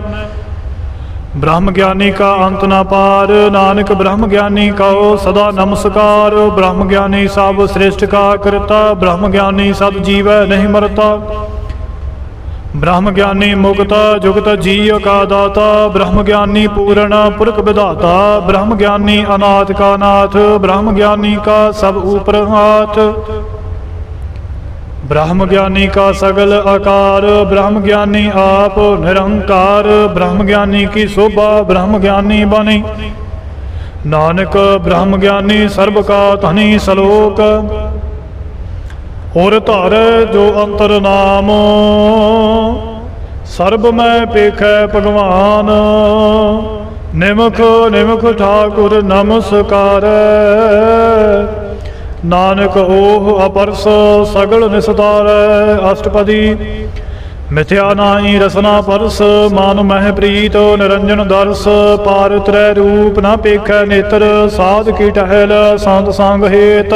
ब्रह्म ज्ञानी का अंत न पार, नानक ब्रह्म ज्ञानी का सदा नमस्कार। ब्रह्म ज्ञानी सब श्रेष्ठ का करता, ब्रह्म ज्ञानी सद जीव नहीं मरता। ब्रह्म ज्ञानी मुक्त जुगत जीव का दाता, ब्रह्म ज्ञानी पूर्ण पुरख विधाता। ब्रह्म ज्ञानी अनाथ का नाथ, ब्रह्म ज्ञानी का सब ऊपर हाथ। ब्रह्म ज्ञानी का सगल आकार, ब्रह्म ज्ञानी आप निरंकार। ब्रह्म ज्ञानी की शोभा ब्रह्म ज्ञानी बनी, नानक ब्रह्म ज्ञानी सर्व का धनी। सलोक और धर जो अंतर नाम, सर्ब में पेखै भगवान। निमख निमख ठाकुर नमस्कार, नानक ओह अपरस सगल निस्तार। अष्टपदी मिथ्या नाही रसना परस, मान मह प्रीत निरंजन दर्श। पार त्रै रूप न पेखै नेत्र, साध की टहल संत संग हेत।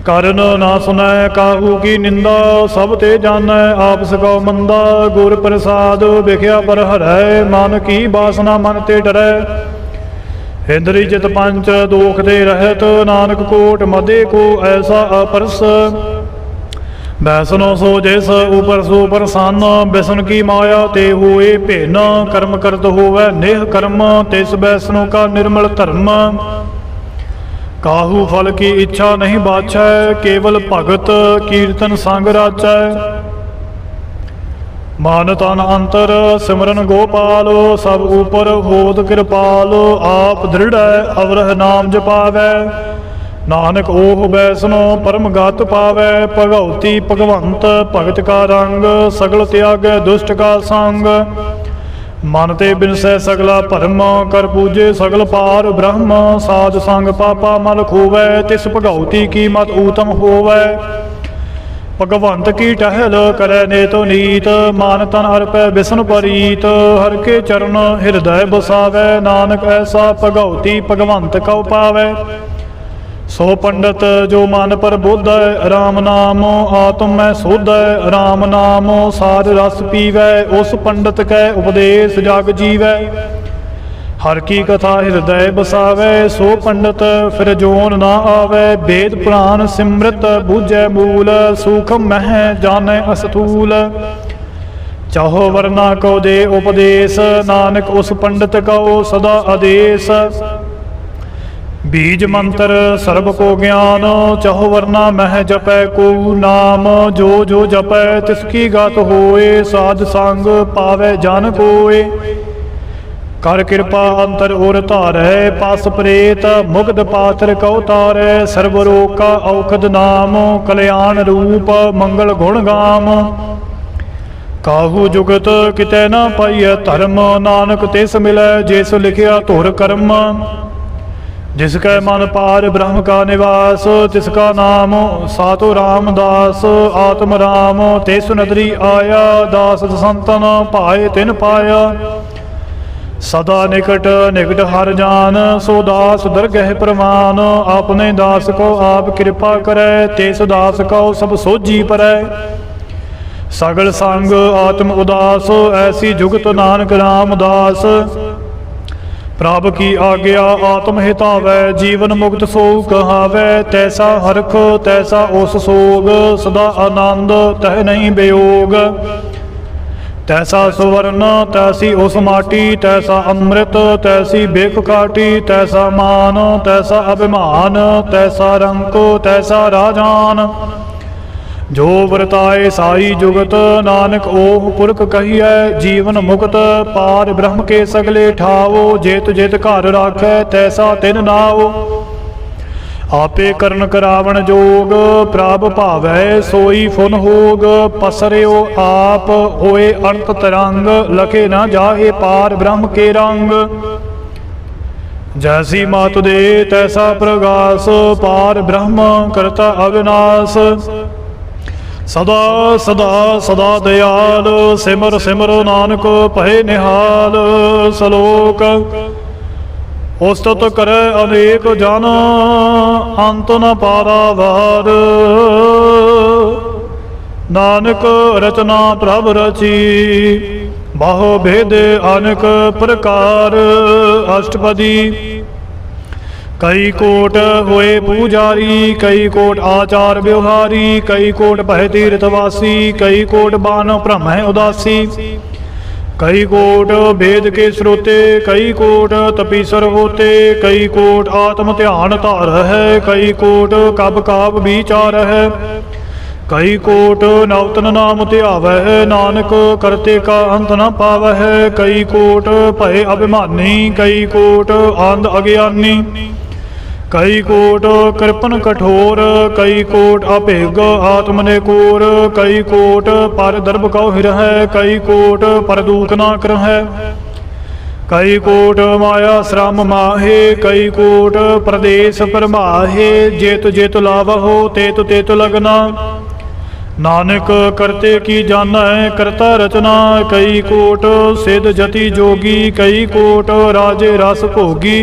करन ना सुनै काहू की निंदा, सब ते जानै आपस को मंदा। गुर प्रसाद विख्या पर हरै, मन की वासना मन ते डरै। इंद्री जित पंच दोख दे रहत, नानक कोट मदे को ऐसा अपरस। वैसनो सो जिस ऊपर सो प्रसन्न, बिसन की माया ते हुए भेन। कर्म करत होवै नेह कर्म, तिस वैसनो का निर्मल धर्म। काहू फल की इच्छा नहीं बाछै, केवल भगत कीर्तन संग राचै। मन तन अंतर सिमरन गोपाल, सब ऊपर होत कृपाल। आप दृढ़ अवरह नाम जपावै, नानक ओह वैसनो परम गत पावै। भगवती भगवंत भगत का रंग, सगल त्यागै दुष्ट का संग। मन ते बिनसै सगला भरम, कर पूजे सगल पार ब्रह्म। साध संग पापा मल खोवै, तिस भगवती की मत ऊतम होवै। भगवंत की टहल करे नेतो नीत, मान तन अर्पै बिसन परीत। हर के चरण हृदय बसावै, नानक ऐसा भगवती भगवंत कौ पावै। सो पंडित जो मन पर बोध, राम नाम आत्म में सोध। राम नाम सार रस पीवै, उस पंडित कै उपदेश जग जीवै। हर की कथा हृदय बसावै, सो पंडित फिर जोन ना आवै। वेद पुराण सिमृत बूझै मूल, सूखम मह जानै अस्थूल। चाहो वरना को दे उपदेश, नानक उस पंडित को सदा आदेश। बीज मंत्र सर्ब को ज्ञान, चाहो वरना मह जपै को नाम। जो जो जपै तिसकी गत होए, साध संग पावै जन कोय। कर कृपा अंतर उर धारै, पास प्रेत मुग्ध पात्र कौ तारै। सर्वरोग का औखद नाम, कल्याण रूप मंगल गुण गाम। काहू जुगत कितै न पाइय धर्म, नानक तिस मिलै जिस लिखिया धुर कर्म। जिसकै मन पार ब्रह्म का निवास, तिसका नाम सातो रामदास। आत्म राम तिस नदरी आया, दास संतन पाए तिन पाया। सदा निकट निकट हर जान, सो दास दरगह प्रमाण। अपने दास को आप कृपा करे, तिस दास को सब सोझी परै। सगल संग आत्म उदास, ऐसी जुगत नानक रामदास। प्रभ की आज्ञा आत्म हितावै, जीवन मुक्त सो कहावै। तैसा हरख तैसा उस सोग, सदा आनंद तह नहीं वियोग। तैसा सुवर्ण तैसी उस माटी, तैसा अमृत तैसी बिक काटी। तैसा मान तैसा अभिमान, तैसा रंक तैसा राजान। जो वरताए साई जुगत, नानक ओह पुरख कहिए जीवन मुक्त। पार ब्रह्म के सगले ठाओ, जेत जेत घर राखै तैसा तिन नाओ। आपे करन करावण जोग, प्रभ भावै सोई फुन होग। पसरियो आप होए अनंत तरंग, लखे न जाहे पार ब्रह्म के रंग। जैसी मात दे तैसा प्रगास, पार ब्रह्म करता अविनाश। सदा सदा सदा दयाल, सिमर सिमर नानक भय निहाल। सलोक उस्तत करे अनेक जन, अंत न पारावार। नानक रचना प्रभ रची, बाहो भेद अनेक प्रकार। अष्टपदी कई कोट हुए पूजारी, कई कोट आचार व्यवहारी। कई कोट भय तीर्थवासी, कई कोट बान ब्रह्म उदासी। कई कोट वेद के श्रोते, कई कोट तपीसर होते। कई कोट आत्म ध्यान धार है, कई कोट कब काब विचार है। कई कोट नवतन नाम ध्यावह, नानक करते का अंत न पावह। कई कोट भय अभिमानी, कई कोट आंध अज्ञानी। कई कोट कृपन कठोर, कई कोट अभेग आत्म ने कोर। कई कोट पर दर्भ कौ हिरह, कई कोट पर दुख ना करह। कई कोट माया श्रम माहे, कई कोट प्रदेश परमाहे। जेत जेत लावहो तेत तेत लगना, नानक करते की जाना करता रचना। कई कोट सिद्ध जति जोगी, कई कोट राजे रस भोगी।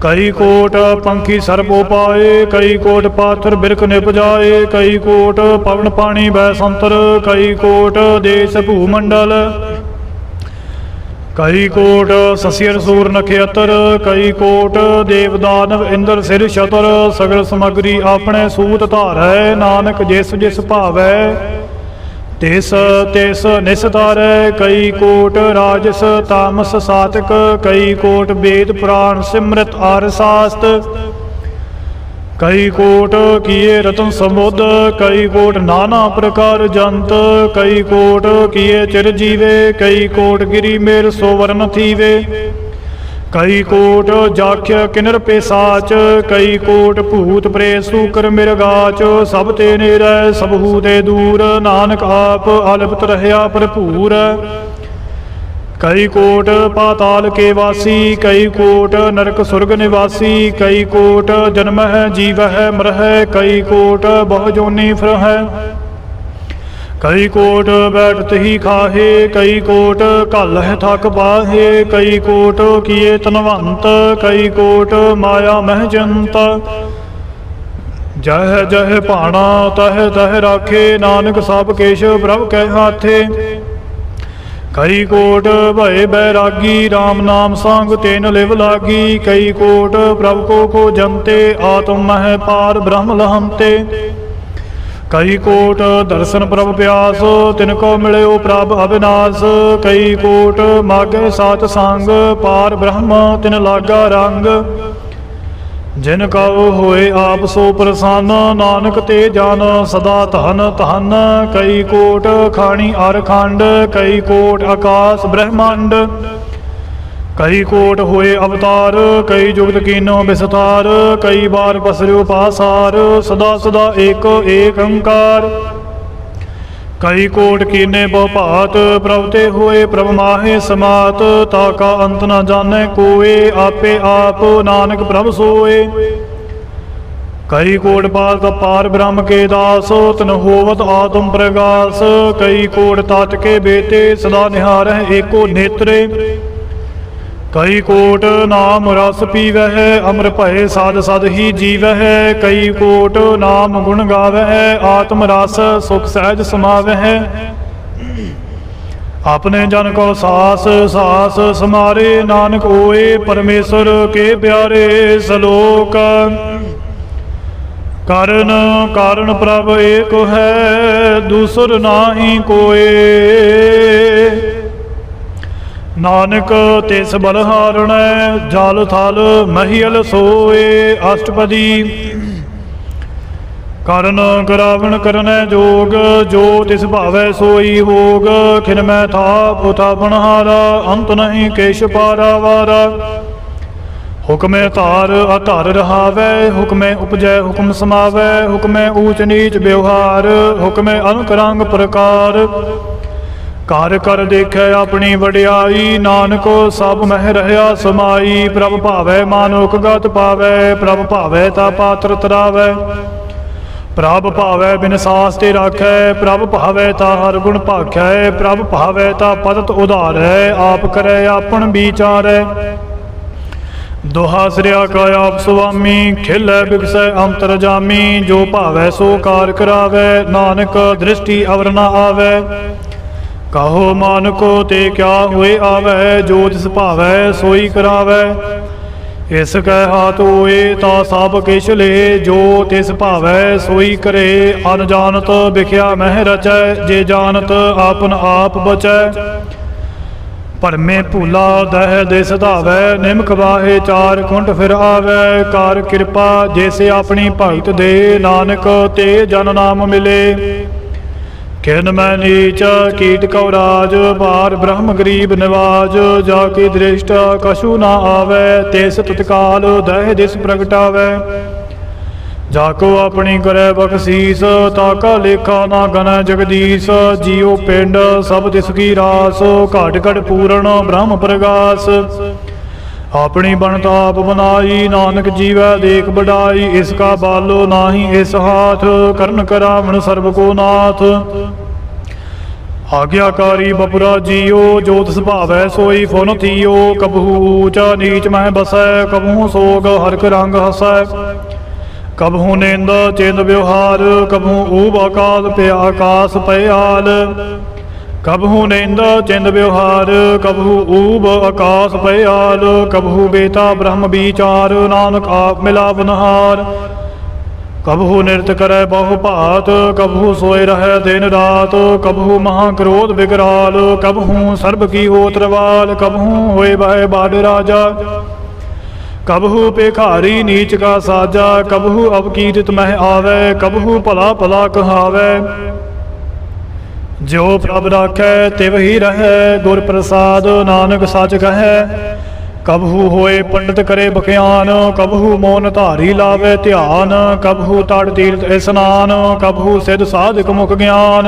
कई कोट पंखी सर्प उपाए, कई कोट पाथर बिरख निपजाए। कई कोट पवन पानी वै संतर, कई कोट देश भूमंडल। कई कोट ससियर सूर नक्षत्र, कई कोट देव दानव इंद्र सिर छतर। सगल समग्री अपने सूत धारै, नानक जिस जिस भावै तिस तिस निस्तारै। कई कोट राजस तामस सातक, कई कोट वेद पुराण सिमृत आर शास्त्र। कई कोट किए रतन समुद, कई कोट नाना प्रकार जंत। कई कोट किए चिरजीवे, कई कोट गिरी मेर सोवरन थीवे। कई कोट जाख्य किन्नर पेसाच, कई कोट भूत प्रेत सूकर मिरगाच। सब ते नेरै सबहू ते दूर, नानक आप अलिपत रहया भरपूर। कई कोट पाताल के वासी, कई कोट नरक सुरग निवासी। कई कोट जन्म है जीव है मरह, कई कोट बहु जोनी फिर है। कई कोट बैठत ही खाहे, कई कोट घल है थक बाहे। कई कोट किए तनवंत, कई कोट माया मह जंत। जह जह भाना तह तह राखे, नानक सब केश प्रभ कै हाथे। कई कोट भय बैरागी, राम नाम संग तेन लिव लागी। कई कोट प्रभु को जनते, आत्म मह पार ब्रह्म लहमते। कई कोट दर्शन प्रभ प्यास, तिनको मिले प्रभ अविनाश। कई कोट मागे सात संग, पार ब्रह्म तिन लागा रंग। जिन कहो होए आप सो प्रसन्न, नानक ते जान सदा धन धन। कई कोट खाणी अर खंड, कई कोट आकाश ब्रह्मांड। कई कोट होए अवतार, कई जुगत कीनो विस्तार। कई बार पसर्यो पासार, सदा सदा एक एक अंकार। कई कोट कीने बहुभात, प्रभ ते होए प्रभ माहे समात। ताका अंत न जाने कोए, आपे आप नानक प्रभ सोए। कई कोट पाल पार ब्रह्म के दास, तन होवत आत्म प्रगास। कई कोट तात के बेते, सदा निहार एको नेत्रे। कई कोट नाम रस पीवह, अमर भय साध सद ही जीवह। कई कोट नाम गुण गावह, आत्म रस सुख सहज समावह। अपने जन को सास सास समारे, नानक होए परमेश्वर के प्यारे। सलोक कारण कारण प्रभ एक है, दूसर नाही कोए। नानक तिस बलहारण, जल थल महियल सोए। अष्टपदी करन करावण करन जोग, जो तिस भावै सोई भोग। खिन मैं थाप थापनहारा, अंत नहीं केश पारा वारा। हुक्मे धार अधर रहावै, हुक्मे उपजै हुक्म समावै। हुक्मे ऊच नीच व्यवहार, हुक्मे अनक रंग प्रकार। कर कर देखे अपनी वडियाई, नानको सब मह रहया समाई। प्रभ भावै मानुक गत पावै, प्रभ भावै ता पात्र तरावै। प्रभ भावै बिन सास ते राखै, प्रभ भावै ता हर गुण भाखै। प्रभ भावै ता पदत उधारै, आप करै आपन विचारै। दोहा सिरिया का आप सुवामी, खिलै बिगसै अंतर जामी। जो भावै सो कार करावै, नानक दृष्टि अवर न आवै। कहो मानको ते क्या हुए आवै, जो तिस भावै सोई करावै। इस कै हाथ होए ता सब किश ले, जो तिस भावै सोई करे। अनजानत बिख्या मह रचै, जे जानत आपन आप बचै। भरमे भूला दह दिस धावै, निमक वाहे चार कुंट फिर आवै। कार कृपा जैसे अपनी भगत दे, नानक ते जन नाम मिले। किन मैं नीच कीट कौ राज, भार ब्रह्म गरीब निवाज। जाकी दृष्ट कछु न आवै, तिस तत्काल दह दिस प्रगटावै। जाको अपनी करे बख्शीस, ताका लेखा ना गण जगदीश। जियो पिंड सब तिस की रास, घट घट पूर्ण ब्रह्म प्रगास। अपनी बनता आप बनाई, नानक जीवै देख बढ़ाई। इसका बालो नाही इस हाथ, करन करावण सर्ब को नाथ। आज्ञाकारी बपुरा जियो, जो तिस भावै सोई फुन थियो। कबहू ऊंचा नीच मह बसै, कबहू सोग हरक रंग हसै। कबहू निंद चिंद व्यवहार, कबहू ऊब अकाल पे आकाश पयाल। कबहू निंद चिंद व्यवहार, कबहू ऊब आकाश पयाल, कबहू बेता ब्रह्म विचार, नानक आप मिलाप नहार। कबहू नृत्य करे बहु भात, कबहू सोए रहे दिन रात, कबहू महाक्रोध विकराल, कबहू सर्ब की होत रवाल, कबहू होए बह बाड राजा, कबहू पेखारी नीच का साजा, कबहू अवकीर्तित मह आवे, कबहू भला भला कहावे। जो प्रभ राखै तिव ही रहै, गुर प्रसाद नानक सच कहे। कबहू होए पंडित करे बख्यान, कबहू मौन धारी लावे ध्यान, कबहू तड़ तीर्थ स्नान, कबहू सिद्ध साधक मुख ज्ञान।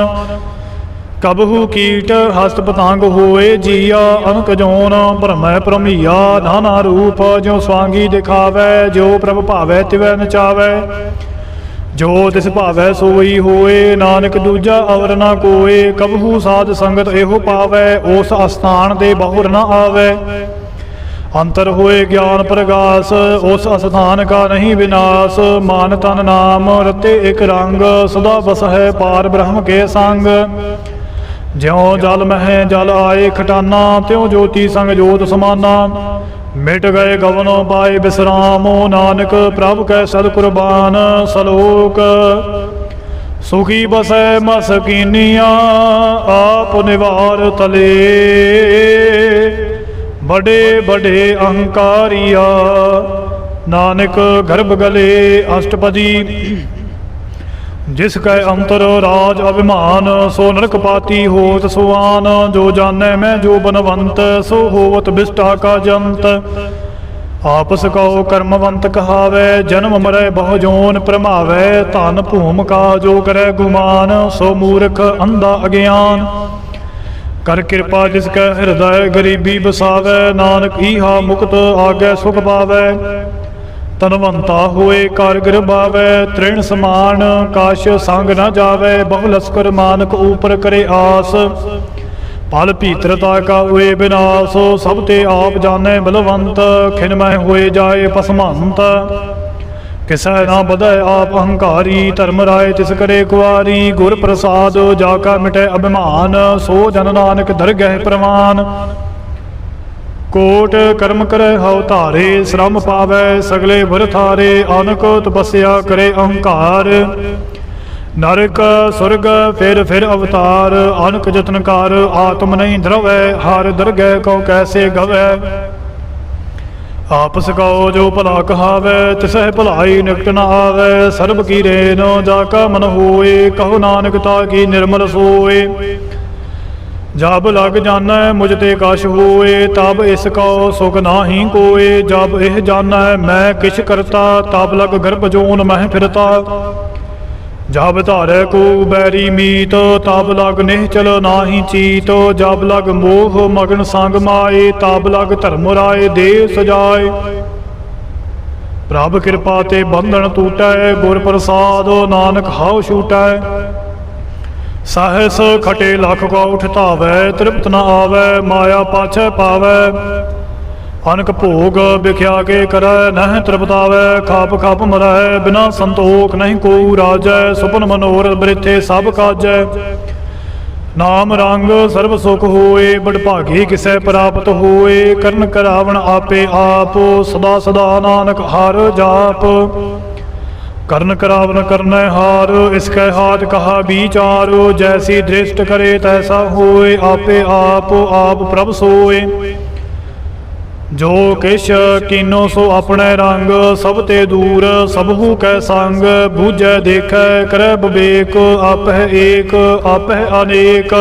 कबहू कीट हस्त पतंग होए जिया, अनक जोन भ्रमै भ्रमिया, नाना रूप जो स्वांगी दिखावै, जो प्रभ भावै तिवै नचावै। जो तिस भावै सोई होए, नानक दूजा अवर ना कोए। कबहू साध संगत एहो पावै, उस अस्थान दे बहुर न आवै। अंतर होए ज्ञान प्रगास, उस अस्थान का नहीं विनाश। मान तन नाम रते एक रंग, सदा बस है पार ब्रह्म के संग। ज्यों जल मह जल आए खटाना, त्यों ज्योति संग जोत समाना। मिट गए गवनो पाए विश्रामो, नानक प्रभु कै सद कुर्बान। सलोक सुखी बसै मसकीनिया, आप निवार तले बड़े बड़े अहंकारिया। नानक गर्भ गले अष्टपदी, जिसकै अंतर राज अभिमान। सो नरकपाती होत सुआन, जो जानै मैं जो बनवंत। सो होवत बिष्टा का जंत, आपस कहो कर्मवंत कहावै। जन्म मरै बहु जोन प्रमावै, धन भूम का जो करे गुमान। सो मूर्ख अंधा अज्ञान, कर कृपा जिसकै हृदय गरीबी बसावै। नानक ईहा मुक्त आगे सुख पावै, तनवंता होए कर गिरबावै। तृण समान काश संग न जावै, बहु लश्कर मानक ऊपर करे आस। पल भीतरता का हुए विनाश, सब ते आप जाने बलवंत। खिनमय होए जाए पसमंत, किसै ना बधै आप अहंकारी। धर्म राय तिस करे कुआरी, गुर प्रसाद जाका मिटे अभिमान। सो जन नानक दरगह प्रमाण, कोट कर्म करे हव धारे। श्रम पावै सगले भर थारे, अनक तपस्या करे अहंकार। नरक स्वर्ग फिर अवतार, अनक जतन कर आत्म नहीं द्रवै। हर दरगह को कैसे गवै, आपस कहो जो भला कहावै। तिसह भलाई निकट न आवै, सर्ब की रेन जाका मन होए। कहो नानक ताकी निर्मल सोए, जब लग जाना मुझ ते कश होए। तब इसको सुख नाही कोए, जब एह जाना मैं किछ करता। तब लग गर्भ जोन मह फिरता, जब धारे को बैरी मीत। तब लग निश्चल नाही चीत, जब लग मोह मगन संग माए। तब लग धर्म राय दे सजाए, प्रभ कृपा ते बंधन टूटै। गुर प्रसाद नानक हाउ छूटै, सहस खटे लख को उठतावै। तृप्त न आवै माया पाछै पावै, अनक भोग बिख्या के करै। नह तृप्तावै खाप खाप मरै, बिना संतोख नहीं को राजै। सुपन मनोरथ बृथे सब काजै, नाम रंग सर्व सुख होए। बड़भागी किसै प्राप्त होए, करन करावण आपे आप। सदा सदा नानक हर जाप, करन करावन करनै हार। इसकै हाथ कहा विचार, जैसी दृष्ट करे तैसा होए। आपे आप प्रभ सोए, जो किश कीनो सो अपने रंग। सब ते दूर सबहू कै संग, बूझै देखै करे विवेक। आप है एक आप है अनेक,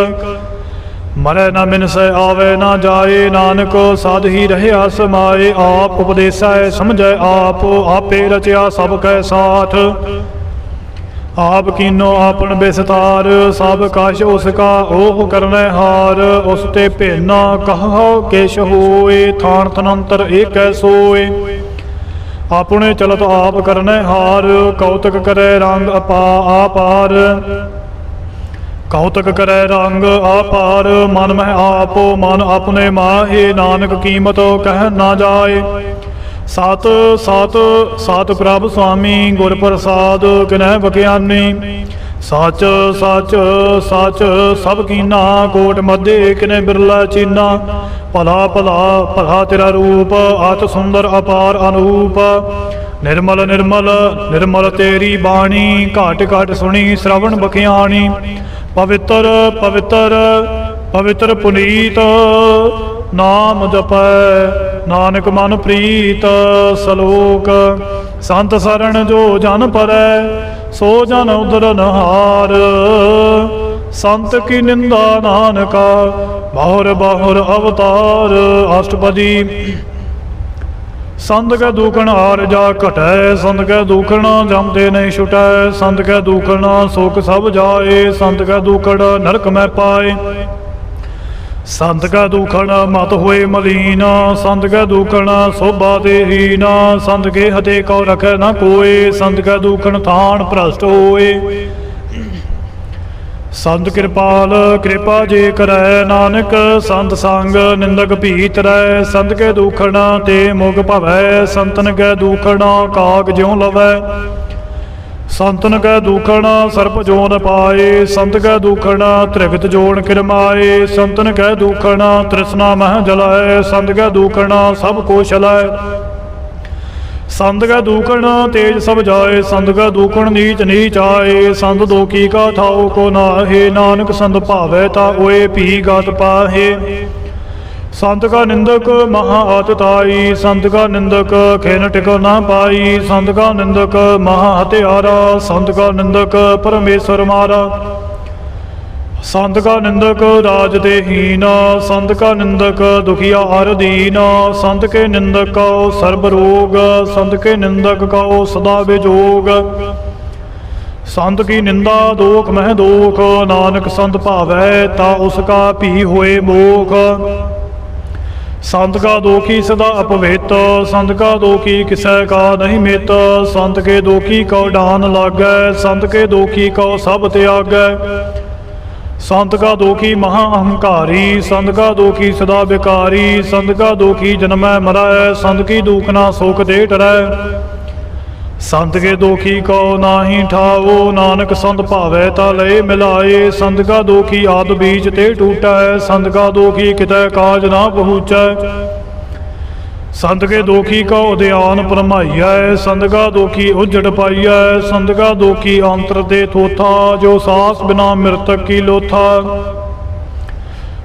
मरै न मिनसै आवे न जाए। नानक साध ही रहे समाए, आप उपदेसै समझै आप। आपे रचया सब कै साथ, आप कीनो आपन विस्तार। सब कश उसका ओह करनै हार, उस ते भेना कहो किश होए। थान थनंतर एक सोए, अपने चलत आप करनै हार। कौतक करे रंग अपार, कौतक करे रंग अपार। मन में आप मन अपने माहे, नानक कीमत कह ना जाए। सत सत सत प्रभ स्वामी, गुर प्रसाद किनह बख्यानी। सच सच सच सब कीना, कोट मध्य किने बिरला चीना। भला भला भला तेरा रूप, अत सुंदर अपार अनूप। निर्मल निर्मल निर्मल तेरी बाणी, घट घट सुनी श्रवण बखियाणी। पवित्र पवित्र पवित्र पुनीत, नाम जपै नानक मन प्रीत। सलोक संत सरन जो जन परै, सो जन उदरन हार। संत की निंदा नानका, बाहुर बाहुर अवतार। अष्टपदी संत कै दुखण हार जा घटै, संत कै दुखण जमते नहीं छुटै। संत कै दुखण सुख सब जाए, संत कै दुखण नरक में पाए। संत कै दुखण मत होए मलीन, संत कै दुखण शोभा ते हीन। संत के हते कौ रखै न कोय, संत कै दुखण थान भ्रष्ट होए। संत कृपाल कृपा जे करै, नानक संत संग निंदक भीत रह। संत के दुखण ते मुख भवै, संतन कै दुखण काग ज्यों लवै। संतन कै दुखण सर्प जोन पाए, संत कै दुखण त्रिगत जोन किरमाए। संतन कै दुखण तृष्णा मह जलाए, संत कै दुखण सब को छलाए। संत कै दुखण तेज सब जाए, संत कै दुखण नीच नीच आए। संत दोखी का ठाओ को नाहे, नानक संत भावै ता ओए भी गत पाहे। संत का निंदक महा आतताई, संत का निंदक खेन टिक न पाई। संत का निंदक महा हत्यारा, संत का निंदक परमेश्वर मारा। संत का निंदक राज दे हीन, संत का निंदक दुखिया हर दीन। संत के निंदक को सर्ब रोग, संत के निंदक को सदा बेजोग। संत की निंदा दोख मह दोख, नानक संत भावै ता उसका भी होए मोख। संत का दोखी सदा अपवित, संत का दोखी किसै का नहीं मित। संत के दोखी को डान लागै, संत के दोखी को सब त्यागै। संत का दोखी महा अहंकारी, संत का दोखी सदा बेकारी। संत का दोखी जन्मै मरै, संत की दुखना सुख दे टरै। संत के दोखी को नाही ठाओ, नानक संत भावै ता लय मिलाए। संत का दोखी आद बीच ते टूटै, संत का दोखी कितै काज ना पहुँचै। संत के दोखी को ध्यान परमाइयै, संत का दोखी उजड़ पाइयै। संत का दोखी अंतर दे थोथा, जो सास बिना मृतक की लोथा।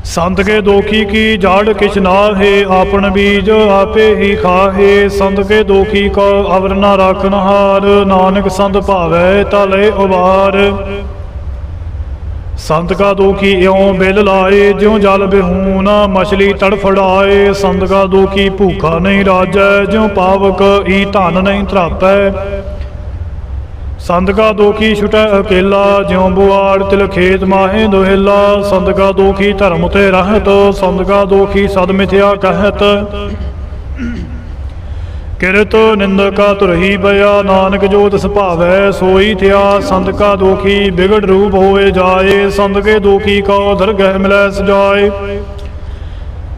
संत के दोखी की जाड़ किछ नाहे, आपन बीज आपे ही खाहे। संत के दोखी को अवर न राखन हार, नानक संत भावै ता लय उबार। संत का दोखी इयों बिल लाए, ज्यों जल बिहून मछली तड़फड़ाए। संत का दोखी भूखा नहीं राजै, ज्यों पावक ई धन नहीं त्रापै। संत का दोखी छुटै अकेला, ज्यों बुआड़ तिल खेत माहे दोहेला। संत का दोखी धर्म ते रहत, संत का दोखी सद मिथ्या कहत। किरत निंदका तुरही बया, नानक जो तिस भावै सोई थिया। संत का दोखी बिगड़ रूप होए जाए, संत के दोखी को दरगह मिलै सजाए।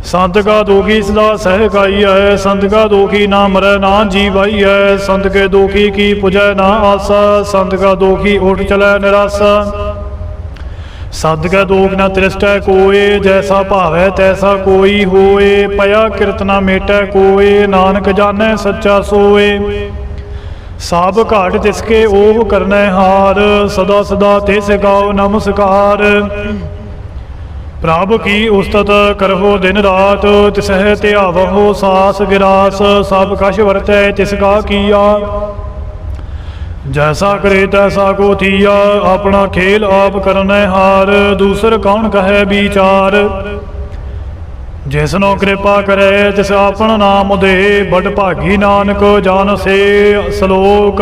संत का दोखी सदा सहकाई है, संत का दोखी ना मरै ना जीवाई है। संत के दोखी की पुजै ना आसा, संत का दोखी उठ चलै निरासा। संत का दोख न त्रिष्टै कोय, जैसा भावै तैसा कोई होए। पया किरत न मेटै कोय, नानक जानै सच्चा सोए। सब घाट तिसके ओह करनै हार, सदा सदा तिस गाओ नमस्कार। प्रभ की उस्तत करहो दिन रात, तिसह त्यावहो सास गिरास। सब कछ वरतै तिसका किया, जैसा करे तैसा को थिया। अपना खेल आप करनै हार, दूसर कौन कहे विचार। जिसनो कृपा करे तिस आपन नाम दे, बड़ भागी नानक जान से सलोक।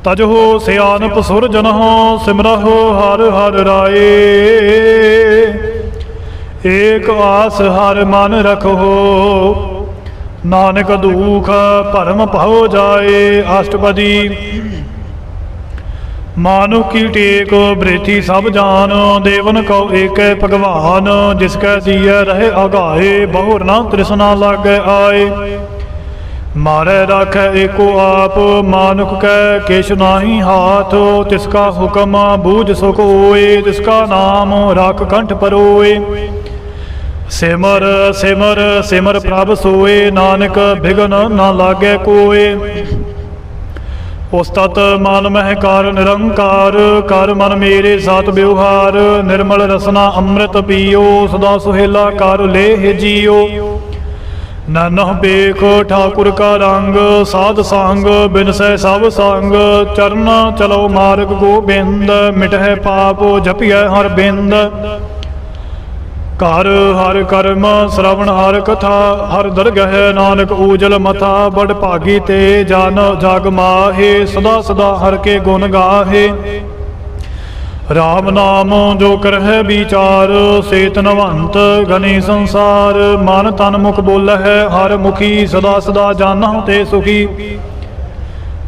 तजहो सियानप सुर जनहो, सिमरहो हर हर राए। एक आस हर मन रखो, नानक दुख भरम भव जाए। अष्टपदी मानुख की टेक बृथि सब जान, देवन को एक भगवान। जिसकै दिए रहे अगाए, बहुर ना तृष्णा लागे आए। मारे राखै एको आप, मानुख कै केश नाही हाथ। तिसका हुक्म बूझ सुख होए, तिसका नाम राख कंठ परोए। सिमर सिमर सिमर प्रभ सोए, नानक बिघन न लागे कोय। उस्तत मन मह कार निरंकार, कर मन मेरे साथ व्यवहार। निर्मल रसना अमृत पियो, सदा सुहेला कर लेह जियो। नानह बेख ठाकुर का रंग, साध संग बिनसै सब संग। चरण चलो मार्ग गोबिंद, मिटह पाप जपिय हर बिंद। कर हर कर्म श्रवण हर कथा, हर दरगह नानक ऊजल मथा। बड़ भागी ते जान जग माहे, सदा सदा हर के गुण गाहे। राम नाम जो करह विचार, सेत नवंत घनी संसार। मन तन मुख बोलह हर मुखी, सदा सदा जानह ते सुखी।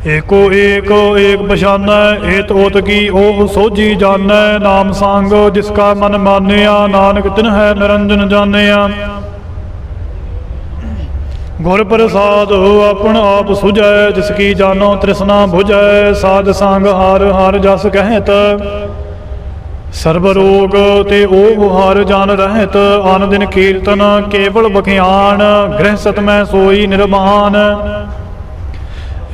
एको एक एक पछानै, एत ओत की ओह सोझी जानै। नाम संग जिसका मन मानिया, नानक तिन्ह निरंजन जानिया। गुर प्रसाद अपन आप सुझै, जिसकी जानो तृष्णा बुझै। साध संग हर हर जस कहत, सर्ब रोग ते ओह हर जान रहत। आन दिन कीर्तन केवल बखियान, गृहसत में सोई निर्माण।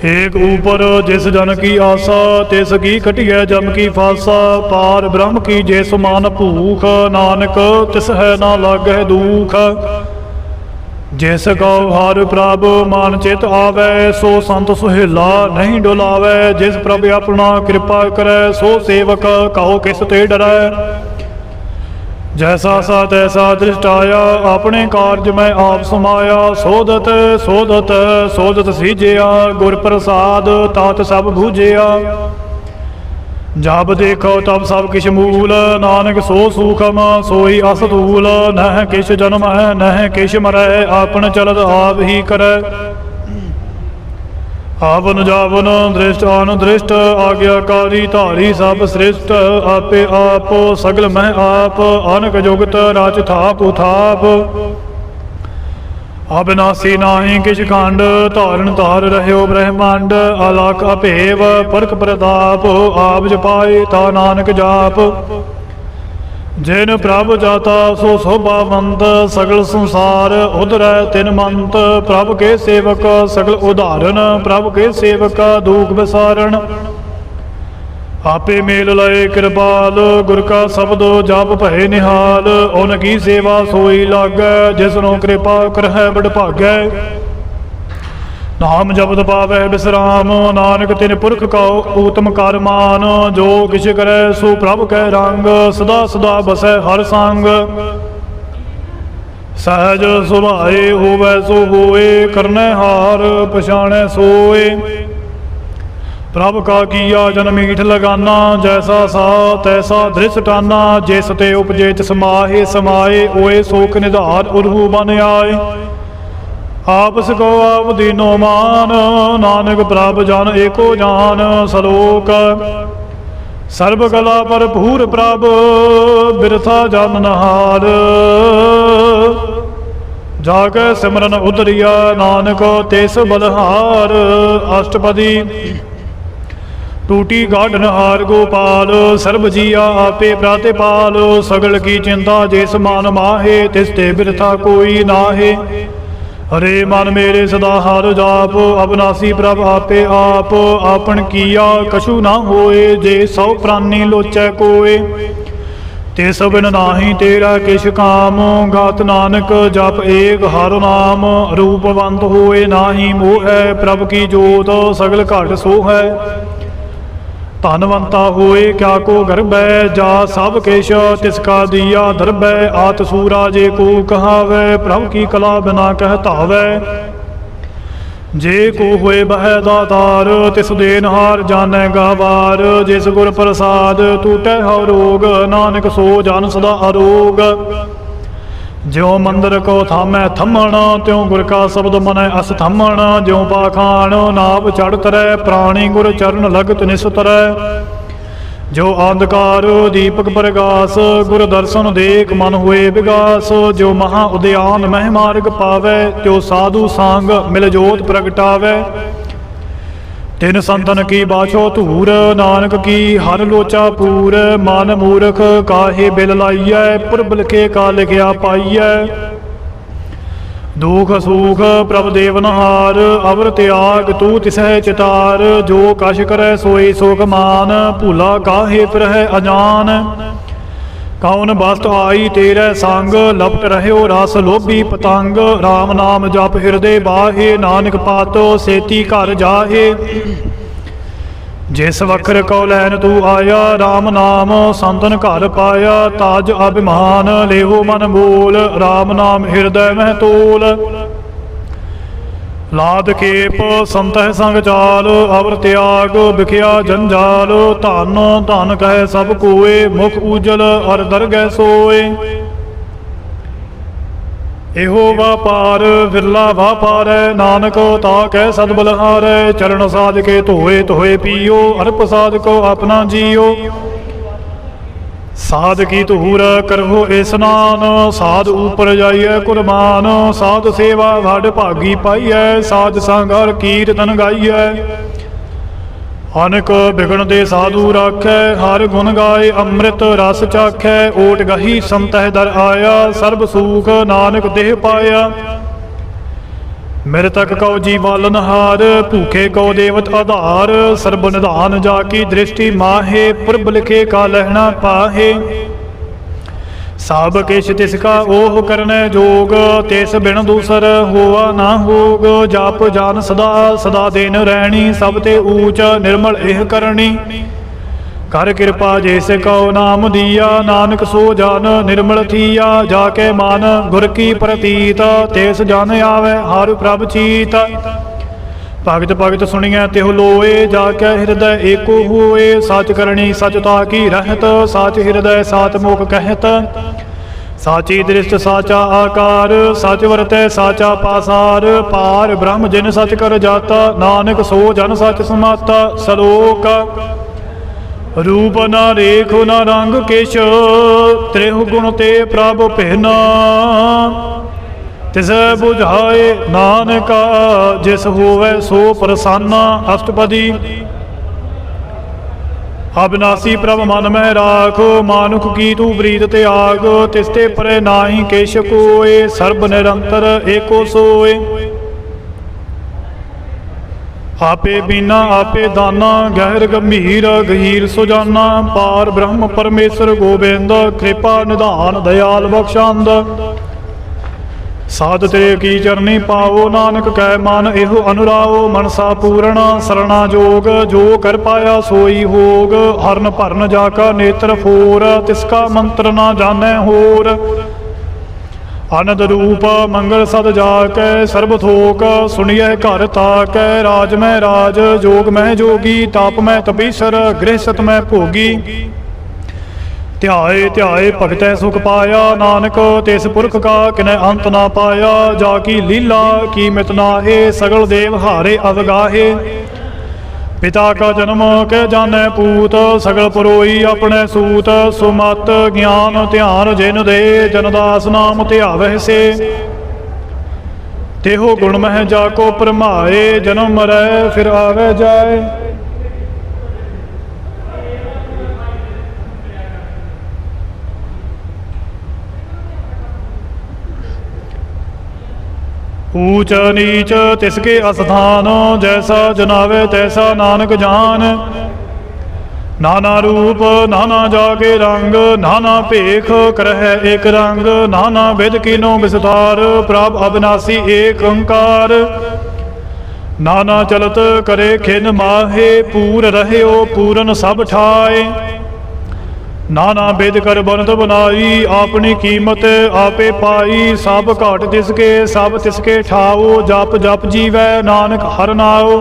एक ऊपर जिस जन की आशा, तिस की कटिय जम की फासा। पार ब्रह्म की जे समान भूख, नानक तिस है ना लागह दुख। जिस गौ हर प्रभ मान चित आवे, सो संत सुहेला नहीं डुलावे। जिस प्रभ अपना कृपा करे, सो सेवक कहो किस ते डरै। जैसा सा तैसा दृष्ट आया, अपने कार्य में आप समाया। सोदत सोदत सोदत सीजिया, गुर प्रसाद तात सब बूझिया। जब देखो तब सब किश मूल, नानक सो सूखम सोई असतूल। नह किश जन्म है नह किश मरै, आपन चलत आप ही करे। आवन जावन दृष्ट अनुदृष्ट, आज्ञाकारी धारी सब श्रेष्ठ। आपे आप सगल मह आप, अनक जुगत राज थाप उथाप। अविनाशी नाही किश खंड, धारण धार रह्यो ब्रह्मांड। अलख अभेव परख प्रताप, आप जपाए ता नानक जाप। जिन प्रभ जाता सो शोभावंत, सगल संसार उधरै तिन मंत। प्रभ के सेवक सगल उदाहरण, प्रभ के सेवक दुख विसारण। आपे मेल लय कृपाल, गुर का शब्द जप भय निहाल। उनकी सेवा सोई लागै, जिसनो कृपा करह बड़ भागै। नाम जपत पावै विश्राम, नानक तिन पुरख का उत्तम कर मान। जो किछ करे सो प्रभ कै रंग, सदा सदा बसै हर संग। सहज सुभाए होवै सो होए, करनै हार पछाणै सोए। प्रभ का किया जन मीठ लगाना, जैसा सा तैसा दृष्टाना। जिस ते उपजे तिस माहे समाए, ओए सोख निधार उर्हू बन आए। आपस को आप दीनो मान, नानक प्रभ जन एको जान। सलोक सर्व कला भरपूर प्रभ, बिरथा जन नहार। जाके सिमरन उतरिया, नानक तिस बलहार। अष्टपदी टूटी गाढ़न हार गोपाल, सर्ब जिया आपे प्रातिपाल। सगल की चिंता जिस मान माहे, तिस ते बिरथा कोई नाहे। हरे मन मेरे सदा हार जाप, अविनाशी प्रभ आपे आप। आपन किया कछु ना होए, जे सौ प्राणी लोचै कोय। तिस बिन नाही तेरा किश काम, गात नानक जप एक हर नाम। रूपवंत होए नाही मोह, प्रभ की जोत सगल घट सो है। धनवंता होए क्या को गर्भै, जा सब किश तिसका दिया दरबै। आत सूरा जे को कहावै, प्रभ की कला बिना कह धावै। जे को होए बह दातार, तिस देनहार जानै गहवार। जिस गुर प्रसाद टूटै हव रोग, नानक सो जान सदा अरोग। ज्यों मंदिर को थामै थमण, त्यों गुर का शब्द मनै अस थमण। ज्यों पाखाण नाभ चढ़ तरै, प्राणी गुर चरण लगत निस तरै। जो अंधकार दीपक प्रगास, गुर दर्शन देख मन हुए विगास। जो महा उद्यान मह मार्ग पावै, जो साधु सांग मिल जोत प्रगटावै। तिन संतन की बाछो धूर, नानक की हर लोचा पूर। मन मूर्ख काहे बिल लाइयै, पुरब लिखे का लिखिया पाइयै। दुख सुख प्रभ देवनहार, अवर त्याग तू तिसह चितार। जो कश करे सोई सुख मान, भूला काहे फिर है अजान। कौन वस्त आई तेरे संग, लपट रहे रस लोभी पतंग। राम नाम जप हृदय बाहे, नानक पातो सेती घर जाहे। जिस वखर को लैन तू आया, राम नाम संतन घर पाया। ताज अभिमान लेहो मन मूल, राम नाम हृदय में तोल। लाद खेप संतह संग चाल, अवर त्याग बिखिया जंजाल। धन धन कह सब कोय, मुख उजल अर दरगह सोए। एहो वापार विरला वापारै, नानक ताकै सद बलहारै। चरण साध के धोए धोए पियो, अर्प साध को अपना जियो। साध की धूर करहो स्नान, साध ऊपर जाइए कुरबान। साध सेवा वड भागी पाइयै, साध संग कीर्तन गाइयै। अनक बिगण दे साधु राखै, हर गुण गाए अमृत रस चाखै। ओट गही संतह दर आया, सर्ब सुख नानक देह पाया। मृतक कौ जीवालनहार, भूखे कौ देवत आधार। सर्ब निधान जाकी दृष्टि माहे, पुरब लिखे का लहना पाहे। सब किश तिसका ओह करने जोग, तिस बिन दूसर होआ ना होग। जप जान सदा सदा दिन रैनी, सब ते ऊच निर्मल एह करनी। कर कृपा जैसे कौ नाम दिया, नानक सो जान निर्मल थिया। जाके मान गुर की प्रतीत, तिस जान आवे हर प्रभ चीत। भगत भगत सुनिया तिहु लोए, जाके हृदय एको होए। सच करनी सचता की रहत, सच हृदय सात मुख कहत। साची दृष्ट साचा आकार, सच वरतै साचा पासार। पार ब्रह्म जिन सच कर जाता, नानक सो जन सच समाता। सलोक रूप न रेख न रंग किश, त्रिहु गुण ते प्रभ भिन्न। तिस बुझाए नानका, जिस होवे सो प्रसन्न। अष्टपदी अविनाशी प्रभ मन में राखो, मानुख की तू प्रीत त्याग। तिसते परे नाही केश कोय, सर्ब निरंतर एको सोए। आपे बीना आपे दाना, गहर गंभीर गहीर सुजाना। पार ब्रह्म परमेश्वर गोबिंद, कृपा निधान दयाल बख्शांद। साध तेरे की चरनी पाओ, नानक कै मन एहो अनुराओ। मनसा पूर्ण सरना जोग, जो कर पाया सोई होग। हरन भरन जाका नेत्र फोर, तिसका मंत्र ना जानै होर। आनंद रूप मंगल सद जाकै, सर्ब थोक सुनिए घर ताकै। राज में राज जोग में जोगी, ताप में तपीसर गृहसत में भोगी। ध्याए ध्याए भगतै सुख पाया, नानक तिस पुरख का किनै अंत ना पाया। जाकी लीला की मित नाहे, सगल देव हारे अवगाहे। पिता का जन्म के जाने पूत, सगल पुरोई अपने सूत। सुमत ज्ञान ध्यान जिन दे, जनदास नाम ध्यावह से। तेहो गुण मह जाको परमाए, जन्म मरै फिर आवे जाए। ऊंच नीच तिसके अस्थान, जैसा जनावे तैसा नानक जान। नाना रूप नाना जागे रंग, नाना भेख करह एक रंग। नाना विध कीनो विस्तार, प्रभ अविनाशी एक ओंकार। नाना चलत करे खिन माहे, पूर रहे पूरन सब ठाए। नाना बेद कर बनत बनाई, अपनी कीमत आपे पाई। सब घाट तिसके सब तिसके ठाओ, जप जप जीवै नानक हर नाओ।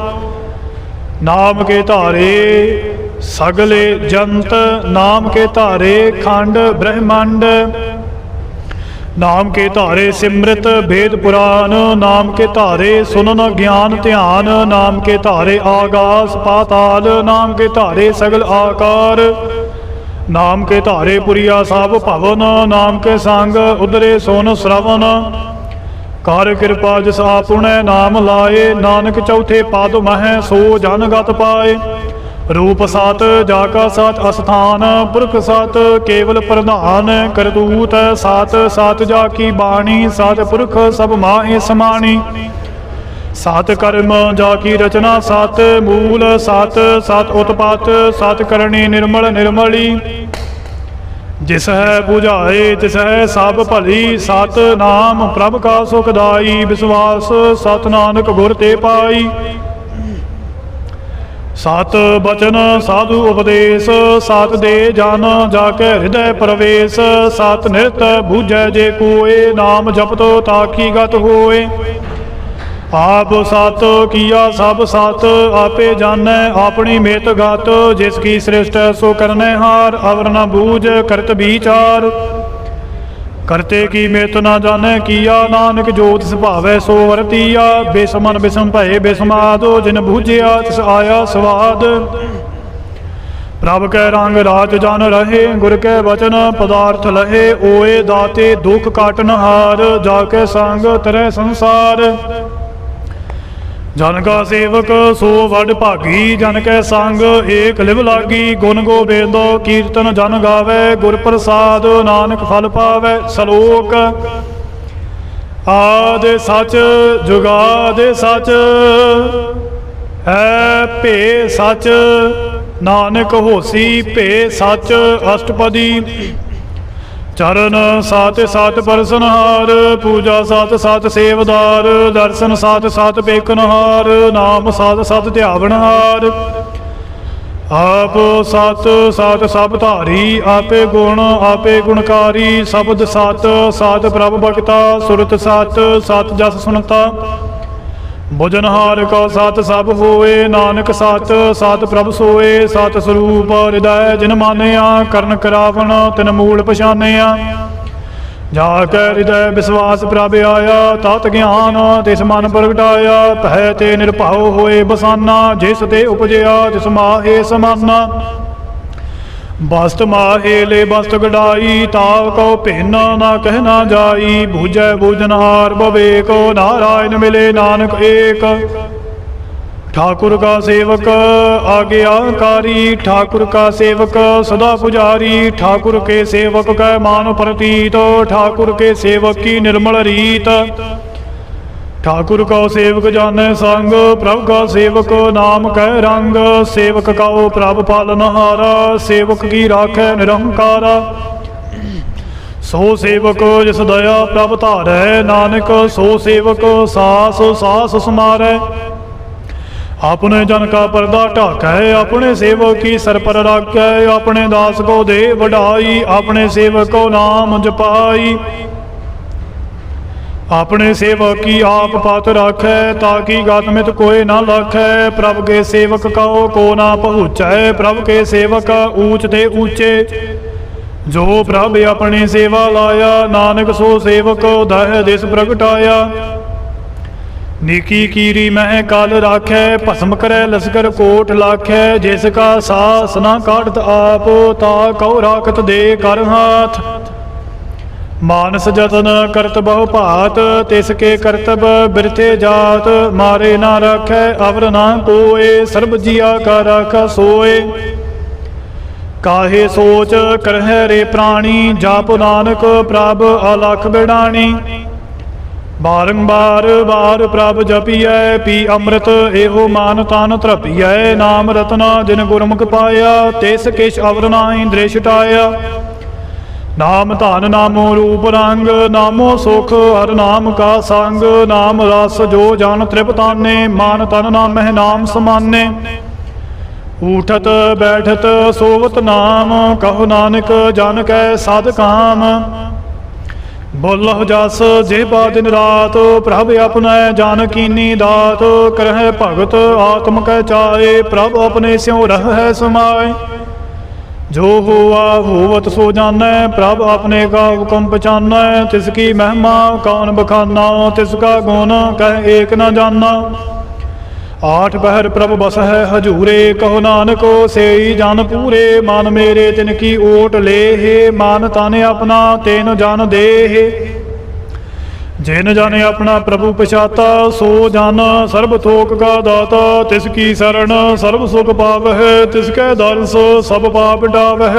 नाम के धारे सगले जंत, नाम के धारे खंड ब्रह्मांड। नाम के धारे सिमृत भेद पुराण, नाम के धारे सुनन ज्ञान ध्यान, नाम के धारे आकाश पाताल, नाम के धारे सगल आकार, नाम के धारे पुरिया सब भवन, नाम के संग उदरे सोन श्रवण। कर कृपा जिस आपुणे नाम लाए, नानक चौथे पाद मह सो जन गत पाए। रूप सात जाका सात अस्थान, पुरख सात केवल प्रधान, करतूत सात सात जाकी बाणी, सात पुरख सब माहे समानी। सात कर्म जाकी रचना, सात मूल सात सात उत्पात, सात करणी निर्मल निर्मली। जिस है बुझाए तिस है सब भली, सात नाम प्रभ का सुखदाई, विश्वास सत नानक गुर ते पाई। सात बचन साधु उपदेश, सात दे जान जाके हृदय प्रवेश, सात नृत बूझै जे कोय, नाम जपतो ताकी गत होए। आप सात किया सब सात, आपे जानै अपनी मेत गात, जिसकी सृष्ट सो करने हार, अवर न बूझ करत विचार। करते की मेत न जाने किया, नानक जो तिस भावै सो वरतिया। बेसमन बिसम भय बेसमादो, जिन बूझिया तिस आया स्वाद। प्रभ कै रंग राज जान रहे, गुर कै वचन पदार्थ लहे। ओए दाते दुख काटन हार, जाके संग तरह संसार। जन का सेवक सो वड भागी, जन कै संग एक लिव लागी। गुण गोबिंदो कीर्तन जन गावे, गुर प्रसाद नानक फल पावे। सलोक आदि सच जुगादि सच, है भे सच नानक होसी भे सच। अष्टपदी चरण सात सात परसनहार, पूजा सात सात सेवदार। दर्शन सात सात पेखनहार, नाम सात सात ध्यावनहार। आप सात सात सब धारी, आपे गुण आपे गुणकारी। शब्द सात सात प्रभ भगता, सुरत सात सात जस सुनता। भोजनहार का सात सब होए, नानक सात सात प्रभ सोए। सात स्वरूप हृदय जिन मानिया, करन करावण तिन मूल पछानिया। जाके हृदय विश्वास प्रभ आया, तत ज्ञान तिस मन प्रगटाया। पह ते निरभाव होए बसाना, जिस ते उपजया तिस माहे समाना। बस्त माहे ले बस्त गड़ाई, ताव को भिन्न ना कहना जाई। बूझै बूझनहार बवेक, नारायण मिले नानक एक। ठाकुर का सेवक आज्ञाकारी, ठाकुर का सेवक सदा पुजारी। ठाकुर के सेवक कै मान प्रतीत, ठाकुर के सेवक की निर्मल रीत। ठाकुर का सेवक जाने संग, प्रभु का सेवक नाम कह रंग। सेवक का ओ प्रभु पालनहारा, सेवक की राखै निरंकारा। सो सेवक जिस दया प्रभ धारै, नानक सो सेवक सास सास समारै। अपने जन का पर्दा ढाकै, अपने सेवक की सर पर राखै। अपने दास को दे बढ़ाई, अपने सेवक को नाम जपाई। अपने सेवक की आप पात राखै, ताकि गातमित कोई ना लाखै। प्रभ के सेवक को ना पहुँचै, प्रभ के सेवक ऊंच ते ऊंचे। जो प्रभ अपनी सेवा लाया, नानक सो सेवक दह दिस प्रगटाया। नीकी कीरी मह काल राखै, भस्म करे लश्कर कोट लाखै। जिसका सास ना काटत आप, ता कौ राखत दे कर हाथ। मानस जतन करत बहु भात, तिसके करतब बिरथे जात। मारे ना राखै अवर ना कोय, सर्ब जिया का राखा सोए। काहे सोच करहै रे प्राणी, जाप नानक प्रभ अलख बिडाणी। बारंबार बार प्रभ जपियै, पी अमृत एहो मान तान त्रपियै। नाम रतना जिन गुरमुख पाया, तिस किश अवर नाहि दृश टाया। नाम धन नामो रूप रंग, नामो सुख हर नाम का संग। नाम रस जो जान तृप्ताने, मान तन नाम है नाम समाने। उठत बैठत सोवत नाम, कहो नानक जन कै साध काम। बोलह जस जेबा दिन रात, प्रभ अपने जान कीनी दात। करह भगत आत्म कै चाए, प्रभ अपने स्यों रह समाए। जो हुआ होवत सो जानै, प्रभ अपने का हुक्म पहचानै। तिसकी महिमा कौन बखाना, तिसका गुण कह एक न जाना। आठ पहर प्रभ बस है हजूरे, कहो नानको सेई जन पूरे। मन मेरे तिनकी ओट ले, मान ताने अपना तेन जन दे। जिन जाने अपना प्रभु पछाता, सो जन सर्व थोक का दाता। तिसकी शरण सर्व सुख पावह, तिसके दर्श सब पाप डावह।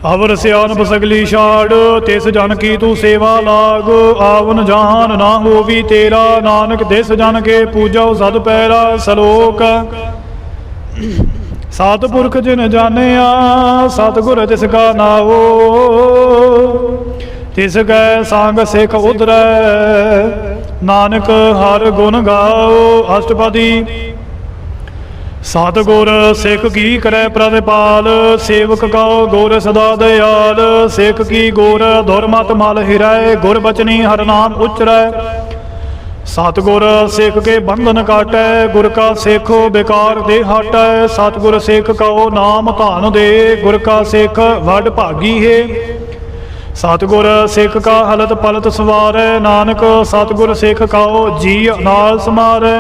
अवर सियानप सगली छाड़, तिस जन की तू सेवा लाग। आवन जहान ना होवी तेरा, नानक तिस जन के पूजा सद पैरा। सलोक सतपुरख जिन जानिया, सतगुर तिसका नाओ। तिस कै संग सिख उधरै, नानक हर गुण गाओ। अष्टपदी सतगुर सिख की करे प्रतिपाल, सेवक कहो गुर सदा दयाल। सिख की गुर धुरमत मल हिरै, गुर बचनी हर नाम उचरै। सतगुर सिख के बंधन काटै, गुर का सिख बेकार दे हटै। सतगुर सिख कहो नाम धान दे, गुर का सिख वड भागी है। सतगुर सिख का हलत पलत सवारै, नानक सतगुर सिख कहो जी नाल समारै।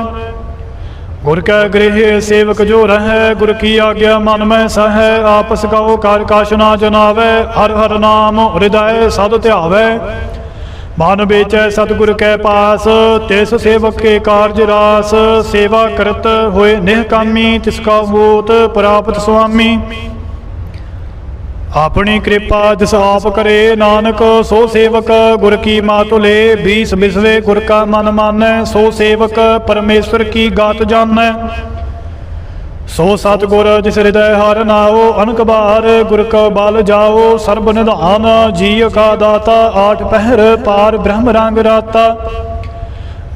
गुर कै गृह सेवक जो रहै, गुर की आज्ञा मन में सहै। आपस कहो कर कछ ना जनावै, हर हर नाम हृदय सद ध्यावै। मन बेचै सतगुर कै पास, तिस सेवक के कारज रास। सेवा करत होए निहकामी, तिसका होत प्राप्त स्वामी। अपनी कृपा जिस आप करे, नानक सो सेवक गुर की मातु ले। बीस बिसवे गुर का मन मानै, सो सेवक परमेश्वर की गात जानै। सो सतगुर जिस हृदय हर नाओ, अनक बार गुर का बल जाओ। सर्ब निधान जीव का दाता, आठ पहर पार ब्रह्म रंग राता।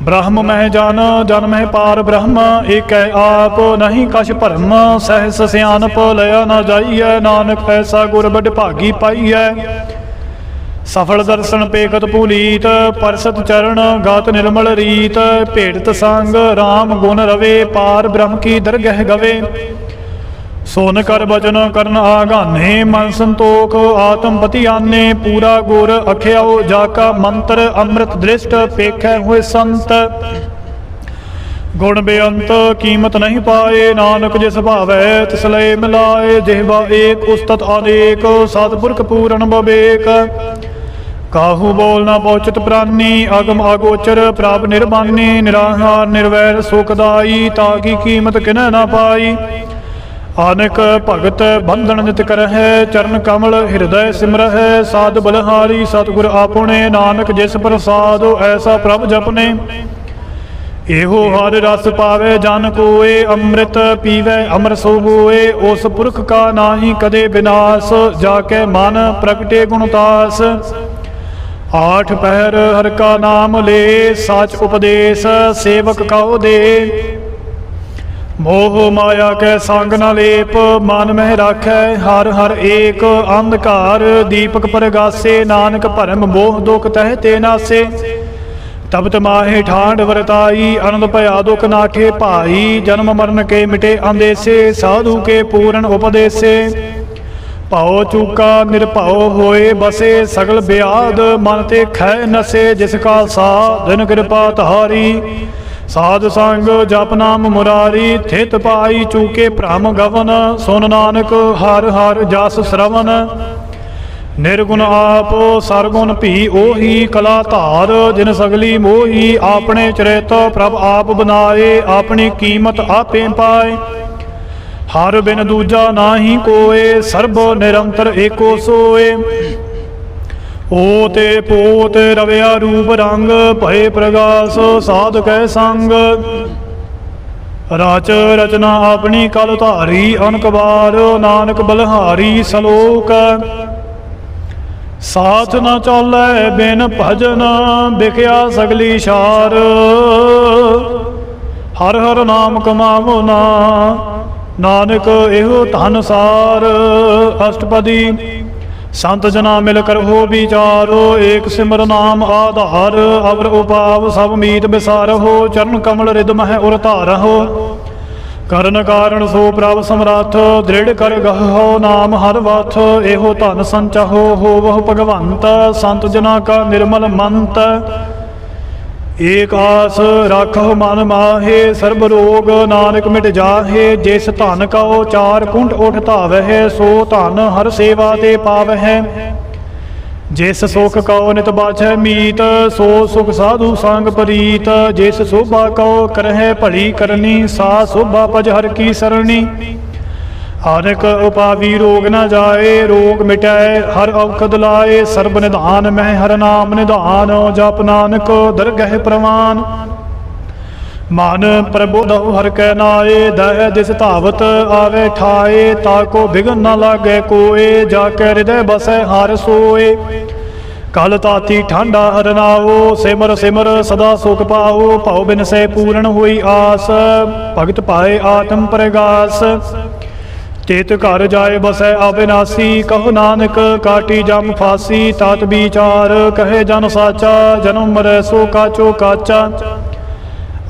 ब्रह्म मह जान जन मह पार ब्रह्म, एक आप नहीं कछ भरम। सहस सियानप लया न जाइए, नानक ऐसा गुर बड भागी पाइए। सफल दर्शन पेखत पुलीत, परसत चरण गात निर्मल रीत। भेटत संग राम गुण रवे, पार ब्रह्म की दरगह गवे। सोन कर बचन करन आगाने, मन संतोख आत्म पति आने। पूरा गुर अख्याओ जाका मंत्र, अमृत दृष्ट पेखै हुए संत। गुण बेअंत कीमत नहीं पाए, नानक जिस भावै तिस लय मिलाए। जिहवा एक उस्तत अनेक, सतपुरख पूरन बबेक। काहू बोल न पहुँचत प्राणी, अगम अगोचर प्रभ निर्मानी। निराहार निर्वैर सुखदाई, ताकी कीमत किन न पाई। आनक भगत बंधन नित करहै, चरण कमल हृदय सिमरहै। साध बलहारी सतगुर आपणे, नानक जिस प्रसाद ऐसा प्रभ जपने। एहो हर रस पावे जन कोए, अमृत पीवै अमर सो होए। उस पुरख का नाही कदे विनाश, जाके मन प्रगटे गुणतास। आठ पहर हर का नाम ले, साच उपदेश सेवक कहो दे। मोह माया कै संग न लेप, मन में राखै हर हर एक। अंधकार दीपक परगासे, नानक भरम मोह दुख तह ते नासे। तब तमाहे ठांड वरताई, आनंद भया दुख नाठे भाई। जन्म मरण के मिटे अंदेसे, साधु के पूर्ण उपदेसे। भाओ चूका निरभाओ होए बसे, सगल ब्याद मन ते खै नसे। जिसका साधन कृपा तहारी, साध संग जप नाम मुरारी। थित पाई चूके भ्रम गवन, सुन नानक हर हर जस श्रवण। निर्गुण आप सरगुण भी ओही, कला धार जिन सगली मोही। अपने चरित प्रभ आप बनाए, अपनी कीमत आपे पाए। हर बिन दूजा नाही कोए, सर्ब निरंतर एको सोए। ओते पोत रवया रूप रंग, भय प्रगास साध कै संग। रच रचना अपनी कल धारी, अनक बार नानक बलहारी। सलोक साथ न चलै बिन भजन, बिख्या सगली शार। हर हर नाम कमावो ना, नानक एहो धन सार। अष्टपदी संत जना मिल कर हो विचारो, एक सिमर नाम आधार। अवर उपाव सब मीत बिसार हो, चरण कमल रिद मह उर धार हो। ਕਰਨ ਕਾਰਨ ਸੋ ਪ੍ਰਭ ਸਮਰੱਥ, ਦ੍ਰਿੜ ਕਰ ਗਹੋ ਨਾਮ ਹਰ ਵਥ। ਇਹੋ ਧਨ ਸੰਚਾਹੋ ਹੋਵਹੁ ਭਗਵੰਤ, ਸੰਤ ਜਨਾ ਕਾ ਨਿਰਮਲ ਮੰਤ। ਏਕ ਆਸ ਰਾਖਹੁ ਮਨ ਮਾਹੇ, ਸਰਬ ਰੋਗ ਨਾਨਕ ਮਿਟ ਜਾਹੇ। ਜਿਸ ਧਨ ਕਉ ਚਾਰ ਕੁੰਡ ਉਠ ਧਾਵਹਿ, ਸੋ ਧਨ ਹਰ ਸੇਵਾ ਤੇ ਪਾਵਹਿ। ਜਿਸ ਸੁਖ ਕਉ ਨਿਤ ਬਾਝੈ ਮੀਤ, ਸੋ ਸੁਖ ਸਾਧੂ ਸੰਗ ਪ੍ਰੀਤ। ਜਿਸ ਸੋਭਾ ਕਉ ਕਰਹਿ ਭਲੀ ਕਰਨੀ, ਸਾ ਸੋਭਾ ਪਜ ਹਰ ਕੀ ਸਰਣੀ। ਅਨਕ ਉਪਾਵੀ ਰੋਗ ਨ ਜਾਏ, ਰੋਗ ਮਿਟੈ ਹਰ ਔਖਦ ਲਾਏ। ਸਰਬ ਨਿਧਾਨ ਮਹਿ ਹਰ ਨਾਮ ਨਿਧਾਨ, ਜਪ ਨਾਨਕ ਦਰਗਹਿ ਪ੍ਰਵਾਨ। ਮਨ ਪ੍ਰਬੋਧਹੁ ਹਰ ਕੈ ਨਾਏ, ਦਹਿ ਦਿਸ ਧਾਵਤ ਆਵੇ ਠਾਏ। ਤਾਕੋ ਬਿਗਨ ਨ ਲਾਗੈ ਕੋਏ, ਜਾ ਕੇ ਹਿਰਦੈ ਬਸੈ ਹਰਿ ਸੋਏ। ਕਲ ਤਾਤੀ ਠਾਂਡਾ ਹਰਿ ਨਾਉ, ਸਿਮਰ ਸਿਮਰ ਸਦਾ ਸੁਖ ਪਾਉ। ਭਉ ਬਿਨਸੈ ਪੂਰਨ ਹੋਈ ਆਸ, ਭਗਤ ਪਾਏ ਆਤਮ ਪ੍ਰਗਾਸ। ਤੇਤ ਘਰ ਜਾਏ ਬਸੈ ਅਬਿਨਾਸੀ, ਕਹੋ ਨਾਨਕ ਕਾਟੀ ਜਮ ਫਾਸੀ। ਤਤ ਵਿਚਾਰ ਕਹੇ ਜਨ ਸਾਚਾ, ਜਨਮ ਮਰੈ ਸੋ ਕਾਚੋ ਕਾਚਾ।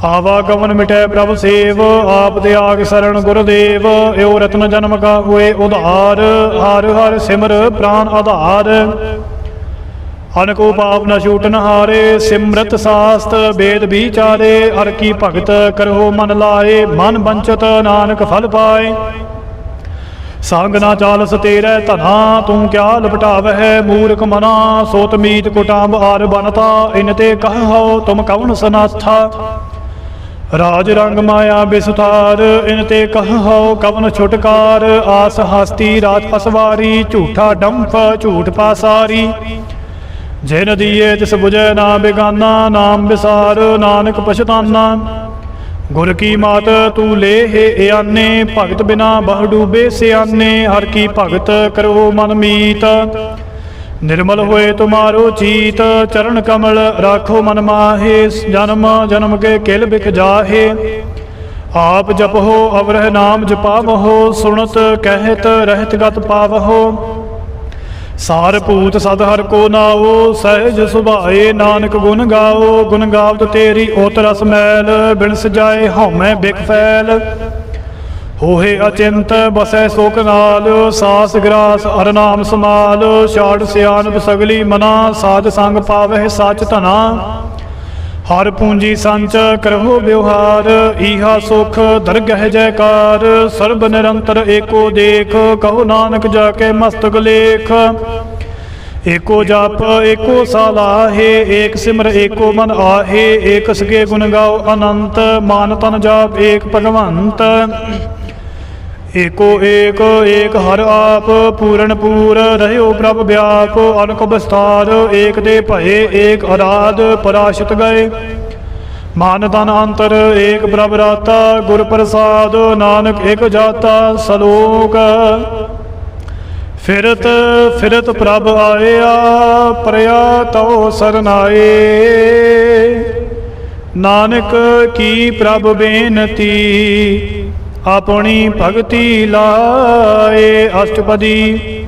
ਆਵਾਗਮਨ ਮਿਟੈ ਪ੍ਰਭ ਸੇਵ, ਆਪ ਤਿਆਗ ਸਰਣ ਗੁਰਦੇਵ। ਏਉ ਰਤਨ ਜਨਮ ਕਾ ਹੋਏ ਉਧਾਰ, ਹਰ ਹਰ ਸਿਮਰ ਪ੍ਰਾਨ ਆਧਾਰ। ਅਨਕੋ ਪਾਪ ਨ ਛੂਟਨ ਹਾਰੇ, ਸਿਮਰਤ ਸਾਸਤ ਵੇਦ ਵਿਚਾਰੇ। ਹਰ ਕੀ ਭਗਤ ਕਰੋ ਮਨ ਲਾਏ, ਮਨ ਬੰਚਤ ਨਾਨਕ ਫਲ ਪਾਏ। ਸੰਗ ਨਾ ਚਾਲਸ ਤੇਰੇ ਧਨਾ, ਤੂੰ ਕਿਆ ਲਪਟਾਵਹਿ ਮੂਰਖ ਮਨਾ। ਸੋਤ ਮੀਤ ਕੁਟਾਂਬ ਆਰ ਬਨਤਾ, ਇਨ ਤੇ ਕਹੋ ਤੁਮ ਕਵਣ ਸਨਾਥਾ। ਰਾਜ ਰੰਗ ਮਾਇਆ ਬਿਸੁਥਾਰ, ਇਨ ਤੇ ਕਹੋ ਕਵਨ ਛੁਟਕਾਰ। ਆਸ ਹਸਤੀ ਰਾਤ ਅਸਵਾਰੀ, ਝੂਠਾ ਡੰਫ ਝੂਠ ਪਾਸਾਰੀ। ਜਿਨ ਦੀਏ ਤਿਸ ਬੁਝੈ ਨਾ ਬੇਗਾਨਾ, ਨਾਮ ਵਿਸਾਰ ਨਾਨਕ ਪਛਤਾਨਾ। ਗੁਰ ਕੀ ਮਾਤ ਤੂੰ ਲੇਹ ਇਆਨੇ, ਭਗਤ ਬਿਨਾ ਬਹੁ ਡੂਬੇ ਸਿਆਨੇ। ਹਰ ਕੀ ਭਗਤ ਕਰੋ ਮਨ ਮੀਤ, ਨਿਰਮਲ ਹੋਏ ਤੁਮਾਰੋ ਚੀਤ। ਚਰਨ ਕਮਲ ਰਾਖੋ ਮਨ ਮਾਹੇ, ਜਨਮ ਜਨਮ ਕੇ ਕਿਲ ਬਿਖ ਜਾਹੇ। ਆਪ ਜਪੋ ਅਵਰਹ ਨਾਮ ਜਪਾਵਹੁ, ਸੁਣਤ ਕਹਿਤ ਰਹਿਤ ਗਤ ਪਾਵਹੁ। ਸਾਰ ਭੂਤ ਸਦ ਹਰ ਕੋ ਨਾਉ, ਸਹਿਜ ਸੁਭਾਏ ਨਾਨਕ ਗੁਣ ਗਾਓ। ਗੁਣ ਗਾਵਤ ਤੇਰੀ ਓਤ ਰਸ ਮੈਲ, ਬਿਨ ਸਜਾਏ ਹਉਮੈ ਬਿਖ ਫੈਲ। ਹੋਏ ਅਚਿੰਤ ਬਸੈ ਸੋਕ ਨਾਲ, ਸਾਸ ਗਰਾਸ ਹਰ ਨਾਮ ਸਮਾਲ। ਛਾੜ ਸਿਆਣਪ ਸਗਲੀ ਮਨਾ, ਸਾਧ ਸੰਗ ਪਾਵਹਿ ਸਚ ਧਨਾ। ਹਰ ਪੂੰਜੀ ਸੰਚ ਕਰਹੁ ਵਿਵਹਾਰ, ਈਹਾ ਸੁਖ ਦਰਗਹਿ ਜੈਕਾਰ। ਸਰਬ ਨਿਰੰਤਰ ਏਕੋ ਦੇਖ, ਕਹੋ ਨਾਨਕ ਜਾ ਕੇ ਮਸਤਕ ਲੇਖ। ਏਕੋ ਜਪ ਏਕੋ ਸਾਲਾਹੇ, ਏਕ ਸਿਮਰ ਏਕੋ ਮਨ ਆਹੇ। ਏਕ ਸਗੇ ਗੁਣ ਗਾਓ ਅਨੰਤ, ਮਾਨ ਤਨ ਜਾਪ ਏਕ ਭਗਵੰਤ। ਏਕੋ ਏਕ ਏਕ ਹਰ ਆਪ, ਪੂਰਨ ਪੂਰ ਰਹਿਓ ਪ੍ਰਭ ਵਿਆਪ। ਅਨਕ ਵਿਸਥਾਰ ਏਕ ਦੇ ਭਏ, ਏਕ ਅਰਾਧ ਪਰਾਸ਼ਿਤ ਗਏ। ਮਾਨ ਤਨ ਅੰਤਰ ਏਕ ਪ੍ਰਭ ਰਾਤਾ, ਗੁਰ ਪ੍ਰਸਾਦ ਨਾਨਕ ਏਕ ਜਾਤਾ। ਸਲੋਕ ਫਿਰਤ ਫਿਰਤ ਪ੍ਰਭ ਆਇਆ, ਪਰਿਆ ਤਉ ਸਰਨਾਏ। ਨਾਨਕ ਕੀ ਪ੍ਰਭ ਬੇਨਤੀ, ਆਪਣੀ ਭਗਤੀ ਲਾਏ। ਅਸ਼ਟਪਦੀ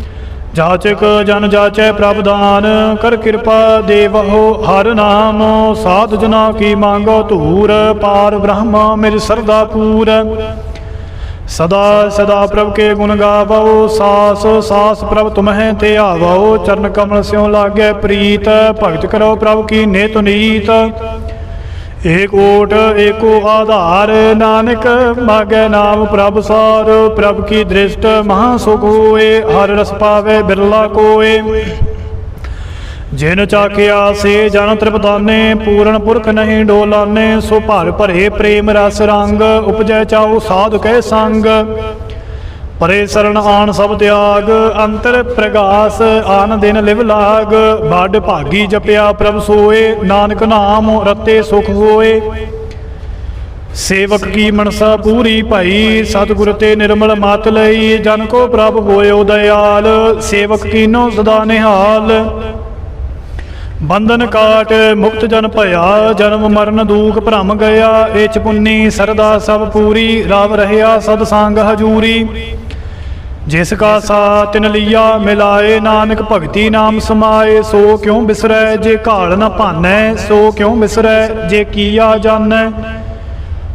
ਜਾਚਕ ਜਨ ਜਾਚੈ ਪ੍ਰਭ ਦਾਨ, ਕਰ ਕਿਰਪਾ ਦੇਵਹੁ ਹਰ ਨਾਮ। ਸਾਧ ਜਨਾ ਕੀ ਮੰਗੋ ਧੂਰ, ਪਾਰ ਬ੍ਰਹਮ ਮੇਰੀ ਸਰਦਾ ਪੂਰ। ਸਦਾ ਸਦਾ ਪ੍ਰਭ ਕੇ ਗੁਣ ਗਾਵੋ, ਸਾਸ ਸਾਸ ਪ੍ਰਭ ਤੁਮਹਿ ਤੇ ਆਵੋ। ਚਰਨ ਕਮਲ ਸਿਉ ਲਾਗੈ ਪ੍ਰੀਤ, ਭਗਤ ਕਰੋ ਪ੍ਰਭ ਕੀ ਨਿਤ ਨੀਤ। ਏਕ ਓਟ ਏਕੋ ਆਧਾਰ, ਨਾਨਕ ਮਾਗੈ ਨਾਮ ਪ੍ਰਭ ਸਾਰ। ਪ੍ਰਭ ਕੀ ਦ੍ਰਿਸ਼ਟ ਮਹਾ ਸੁਖ ਹੋਏ, ਹਰ ਰਸ ਪਾਵੇ ਬਿਰਲਾ ਕੋਏ। ਜਿਨ ਚਾਖਿਆ ਸੇ ਜਨ ਤ੍ਰਿਪਤਾਨੇ, ਪੂਰਨ ਪੁਰਖ ਨਹੀਂ ਡੋਲਾਨੇ। ਸੋ ਭਰ ਭਰੇ ਪ੍ਰੇਮ ਰਸ ਰੰਗ, ਉਪਜੈ ਚਾਉ ਸਾਧ ਕੈ ਸੰਗ। ਪਰੇ ਸਰਣ ਆਣ ਸਭ ਤਿਆਗ, ਅੰਤਰ ਪ੍ਰਗਾਸ ਆਨ ਦਿਨ ਲਿਵ ਲਾਗ। ਬਾਡ ਭਾਗੀ ਜਪਿਆ ਪ੍ਰਭ ਸੋਏ, ਨਾਨਕ ਨਾਮ ਰਤੇ ਸੁਖ ਹੋਏ। ਸੇਵਕ ਕੀ ਮਨਸਾ ਪੂਰੀ ਭਈ, ਸਤਿਗੁਰ ਤੇ ਨਿਰਮਲ ਮਤ ਲਈ। ਜਨ ਕੋ ਪ੍ਰਭ ਹੋਇਓ ਦਇਆਲ, ਸੇਵਕ ਕੀਨੋ ਸਦਾ ਨਿਹਾਲ। ਬੰਧਨ ਕਾਟ ਮੁਕਤ ਜਨ ਭਇਆ, ਜਨਮ ਮਰਨ ਦੂਖ ਭਰਮ ਗਿਆ। ਏਚ ਪੁੰਨੀ ਸਰਦਾ ਸਭ ਪੂਰੀ, ਰਾਵ ਰਹਿਆ ਸਦ ਸੰਗ ਹਜੂਰੀ। ਜਿਸ ਕਾ ਸਾ ਤਿਨ ਲੀਆ ਮਿਲਾਏ, ਨਾਨਕ ਭਗਤੀ ਨਾਮ ਸਮਾਏ। ਸੋ ਕਿਉ ਬਿਸਰੈ ਜੇ ਘਾਲ ਨ ਭਾਨੈ, ਸੋ ਕਿਉ ਬਿਸਰੈ ਜੇ ਕੀਆ ਜਾਣੈ।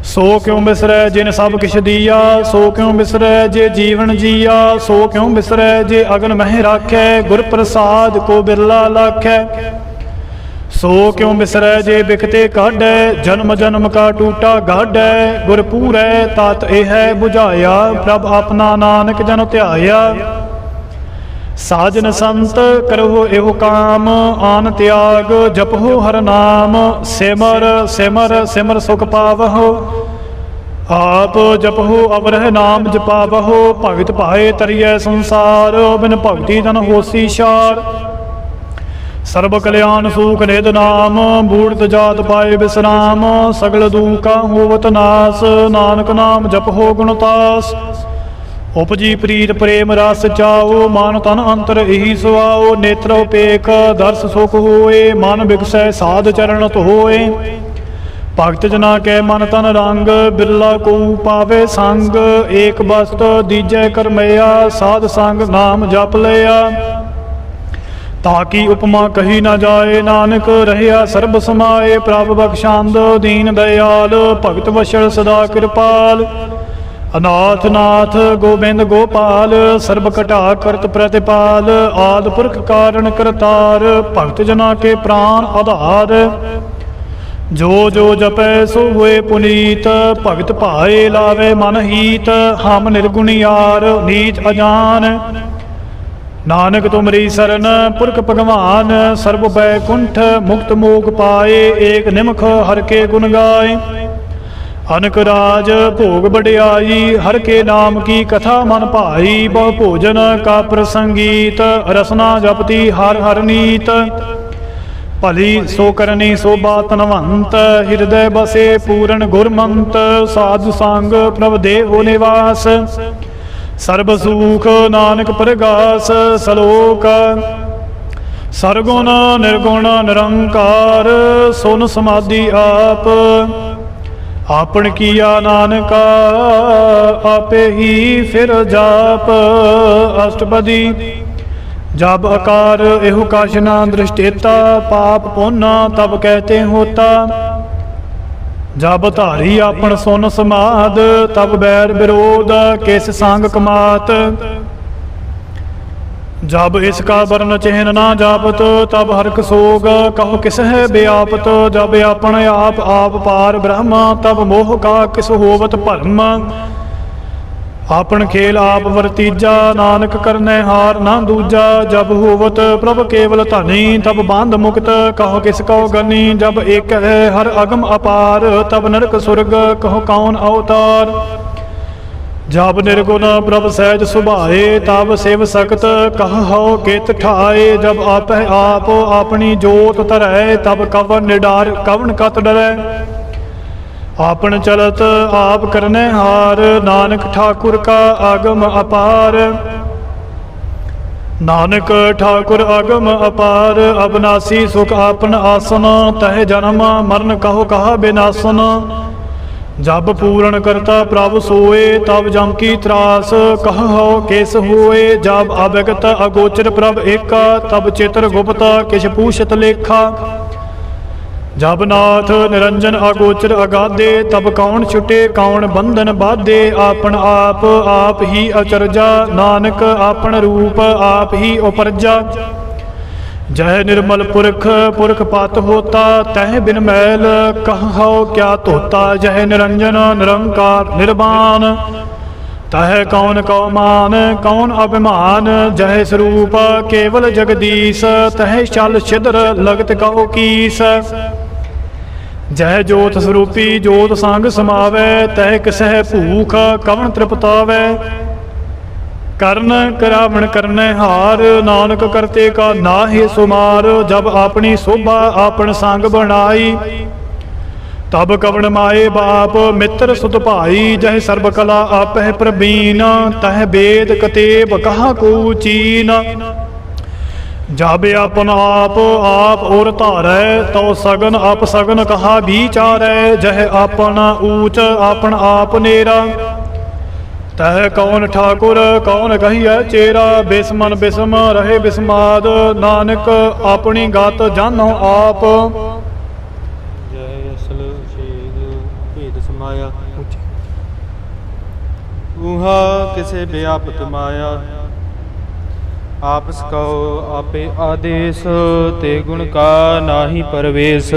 सो क्यों बिसरै जिन सब किछ दिया, सो क्यों बिसरै जे जीवन जिया, सो क्यों बिसरै जे अगन मह राखै, गुर प्रसाद को बिरला लाखै। सो क्यों बिसरै जे बिकते काढै, जन्म जन्म का टूटा गाढै, गुर पूरै तात एह बुझाया, प्रभ अपना नानक जन ध्याया। साजन संत करहो एहो काम, आन त्याग जपहो हर नाम, सिमर सिमर सिमर सुख पावहो, आप जपहो अवरह नाम जपावहो, भगत पाए तरिए संसार, बिन भगति जन होसी शार। सर्व कल्याण सुख निध नाम, बूढ़त जात पाए विश्राम, सगल दुखा होवत नास, नानक नाम जपहो गुणतास। उपजी प्रीत प्रेम रस चाओ, मान तन अंतर यही सुआओ, नेत्र उपेख दर्श सुख होए, मन बिगसै साध चरण होए। भगत जना के मन तन रंग, बिरला को पावे संग, एक बस्त दीजै करमैया, साध संग नाम जप लिया। ताकि उपमा कही न जाए, नानक रहया सर्ब समाए, प्रभ बख्शांद दीन दयाल, भगत वशल सदा कृपाल। अनाथ नाथ गोबिंद गोपाल, सर्ब कटा करत प्रतिपाल, आद पुरख कारण करतार, भगत जना के प्राण आधार। जो जो जपै सो हुए पुनीत, भगत भाए लावे मन हीत, हम निर्गुणियार नीच अजान। नानक तुमरी सरन पुरख भगवान, सर्ब बैकुंठ मुक्त मोग पाए, एक निमख हर के गुण गाए। अनक राज भोग बड़ियाई, हर के नाम की कथा मन भाई, बहु भोजन का प्रसंगीत, रसना जपती हर हर नीत। भली सो करनी शोभा तनवंत, हृदय बसे पूर्ण गुरमंत, साधु संग प्रभ देहो निवास। सर्ब सुख नानक प्रगास, सलोक सरगुण निर्गुण निरंकार, सुन समाधि आप। आपन किया नानका आपे ही फिर जाप, अष्टपदी जब आकार एहु काश ना दृष्टेता, पाप पुण्य तब कहते होता। जब धारी आपन सुन समाद, तब बैर विरोध किस सांग कमात। जब इसका वर्ण चिन्ह ना जापत, तब हरक सोग कहो किस है व्यापत। जब अपन आप पार ब्रह्म, तब मोह का किस होवत भरम। आपन खेल आप वरतीजा, नानक करने हार ना दूजा। जब होवत प्रभ केवल धनी, तब बांध मुक्त कहो किस को गनी। जब एक है हर अगम अपार, तब नरक सुरग कहो कौन अवतार। जब निर्गुण प्रभ सहज सुभाए, तब शिव सख्त कहो केत ठाए। जब आप अपनी जोत धरै, तब कवन निडार कवन कत डरै। आपन चलत आप करने हार, नानक ठाकुर का आगम अपार। नानक ठाकुर आगम अपार, अविनाशी सुख आपन आसन। तह जन्म मरण कहो कहा विनाशन। जब पूर्ण करता प्रभ सोए, तब जम की त्रास कहो केस होए। जब अवगत अगोचर प्रभ एका, तब चित्र गुप्त किछ पूछत लेखा। जब नाथ निरंजन अगोचर अगाधे, तब कौन छुटे कौन बंधन बाधे। आपन आप ही अचरजा, नानक आपन रूप आप ही उपरजा। जय निर्मल पुरख पुरख पात होता, तह बिन मैल कहो क्या तोता। जय निरंजन निरंकार निर्वाण, तह कौन कौ मान कौन अभिमान। जय स्वरूप केवल जगदीश, तह चल छिद्र लगत कहो कीस। जय जोत स्वरूपी जोत संग समावै, तह किसह भूख कवन तृपतावै। करण करावण करने हार, नानक करते का नाहि सुमार। जब अपनी शोभा आपन संग बनाई, तब कवन माए बाप मित्र सुत भाई। जह सर्ब कला आपह प्रवीण, तह वेद कतेब कहा को चीन। जब अपन आप और धारै, तो सगन आप सगन कहा विचारै। जह अपन ऊंच आपन आप नेरा, तह कौन ठाकुर कौन कहिए चेरा। बिस्मन बिस्म रहे बिस्माद, नानक अपनी गत जानो आप। जय असल छेद भेद समाया। ऊहा किसे व्यापत माया, आपस कहो आपे आदेश, ते गुण का नाही परवेश।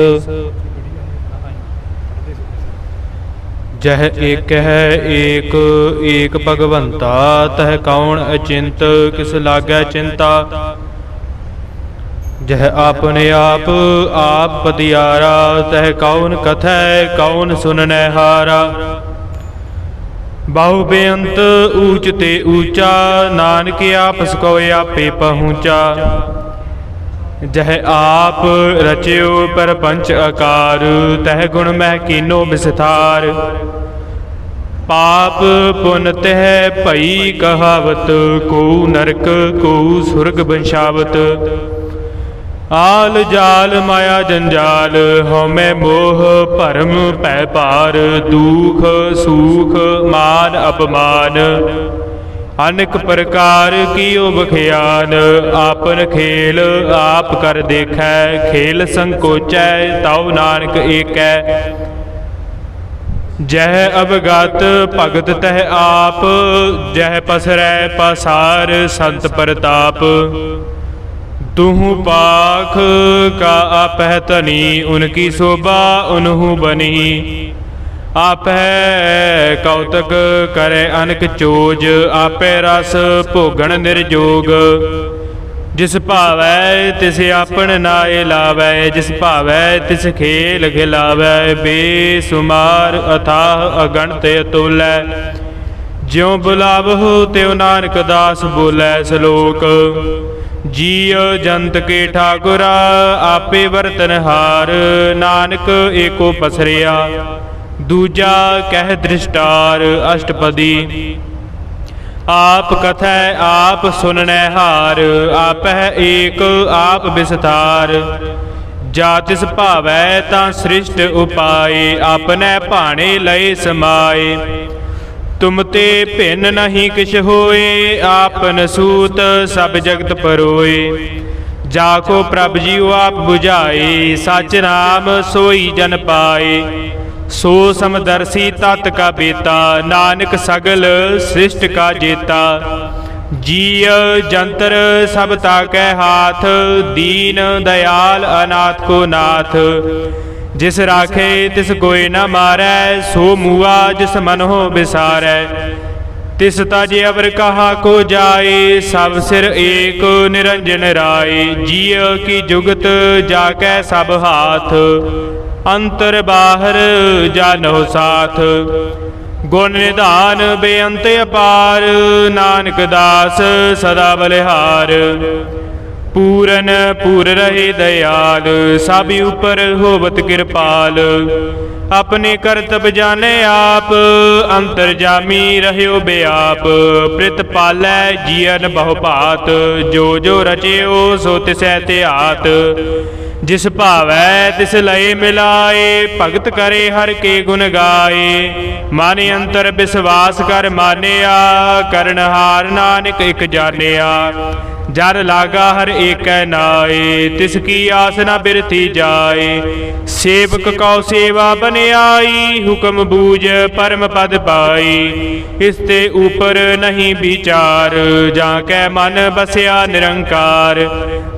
जह एक है एक एक भगवंता, तह कौन अचिंत किस लागै चिंता। जह आपने आप पतियारा, तह कौन कथै कौन सुननै हारा। बहु बेअंत ऊंच ते ऊंचा, नानक आपस को आपे पहुँचा। जह आप रचियो परपंच आकार, तह गुण मह कीनो विस्तार। पाप पुन तह भई कहावत, को नरक को सुरग बंशावत। आल जाल माया जंजाल, हौमै मोह भरम भै पार। दुख सुख मान अपमान, अनेक प्रकार कियो बखियान। आपन खेल आप कर देखै, खेल संकोचै ताऊ नानक एकै। जह अवगत भगत तह आप, जह पसरै पसार संत प्रताप। तुहु पाख का आपह तनी, उनकी शोभा उनहु बनी। आपै कौतक करे अनक चोज, आपै रस भोगण निर्जोग। जिस भावै तिस आपन नाए लावै, जिस भावै तिस खेल खिलावै। बेसुमार अथाह अगणत अतुलै, ज्यों बुलावहु त्यों नानक दास बोलै श्लोक। जीव जंत के ठाकुरा, आपे बरतनहार। नानक एको पसरिया, दूजा कह दृष्टार अष्टपदी। आप कथै आप सुननै हार, आपह एक आप विस्तार। जा तिस भावै तां सृष्ट उपाय, आपनै भाणे लय समाए। तुम ते भिन्न नहीं किछ होए, आपन सूत सब जगत परोए। जाको प्रभ जीव आप बुझाए, सच नाम सोई जन पाए। सो समदर्शी तत् का बेता, नानक सगल सृष्ट का जेता। जीव जंतर सब ताकै हाथ, दीन दयाल अनाथ को नाथ। जिस राखे तिस कोई न मारै, सो मुआ जिस मन हो बिसारै। तिस तज अवर कहा को जाए, सब सिर एक निरंजन राय। जीव की जुगत जाकै सब हाथ, अंतर बाहर जानो साथ। गुण निधान बेअंत अपार, नानक दास सदा बलिहार। पूरन पूर रहे दयाल, सब ऊपर होवत कृपाल। अपने करतब जाने आप, अंतरजामी रह्यो बेआप। प्रित पालै जियन बहु भात, जो जो रचियो सो तिसै त्यात। जिस भावै तिस लय मिलाए, भगत करे हर के गुण गाए। मन अंतर विश्वास कर मानिया, करनहार नानक एक जानिया। जर लागा हर एक नाए, तिसकी आस न बिरथी जाए। सेवक कौ सेवा बनियाई, हुक्म बूझ परम पद पाई। इसते ऊपर नहीं विचार, जाकै मन बसया निरंकार।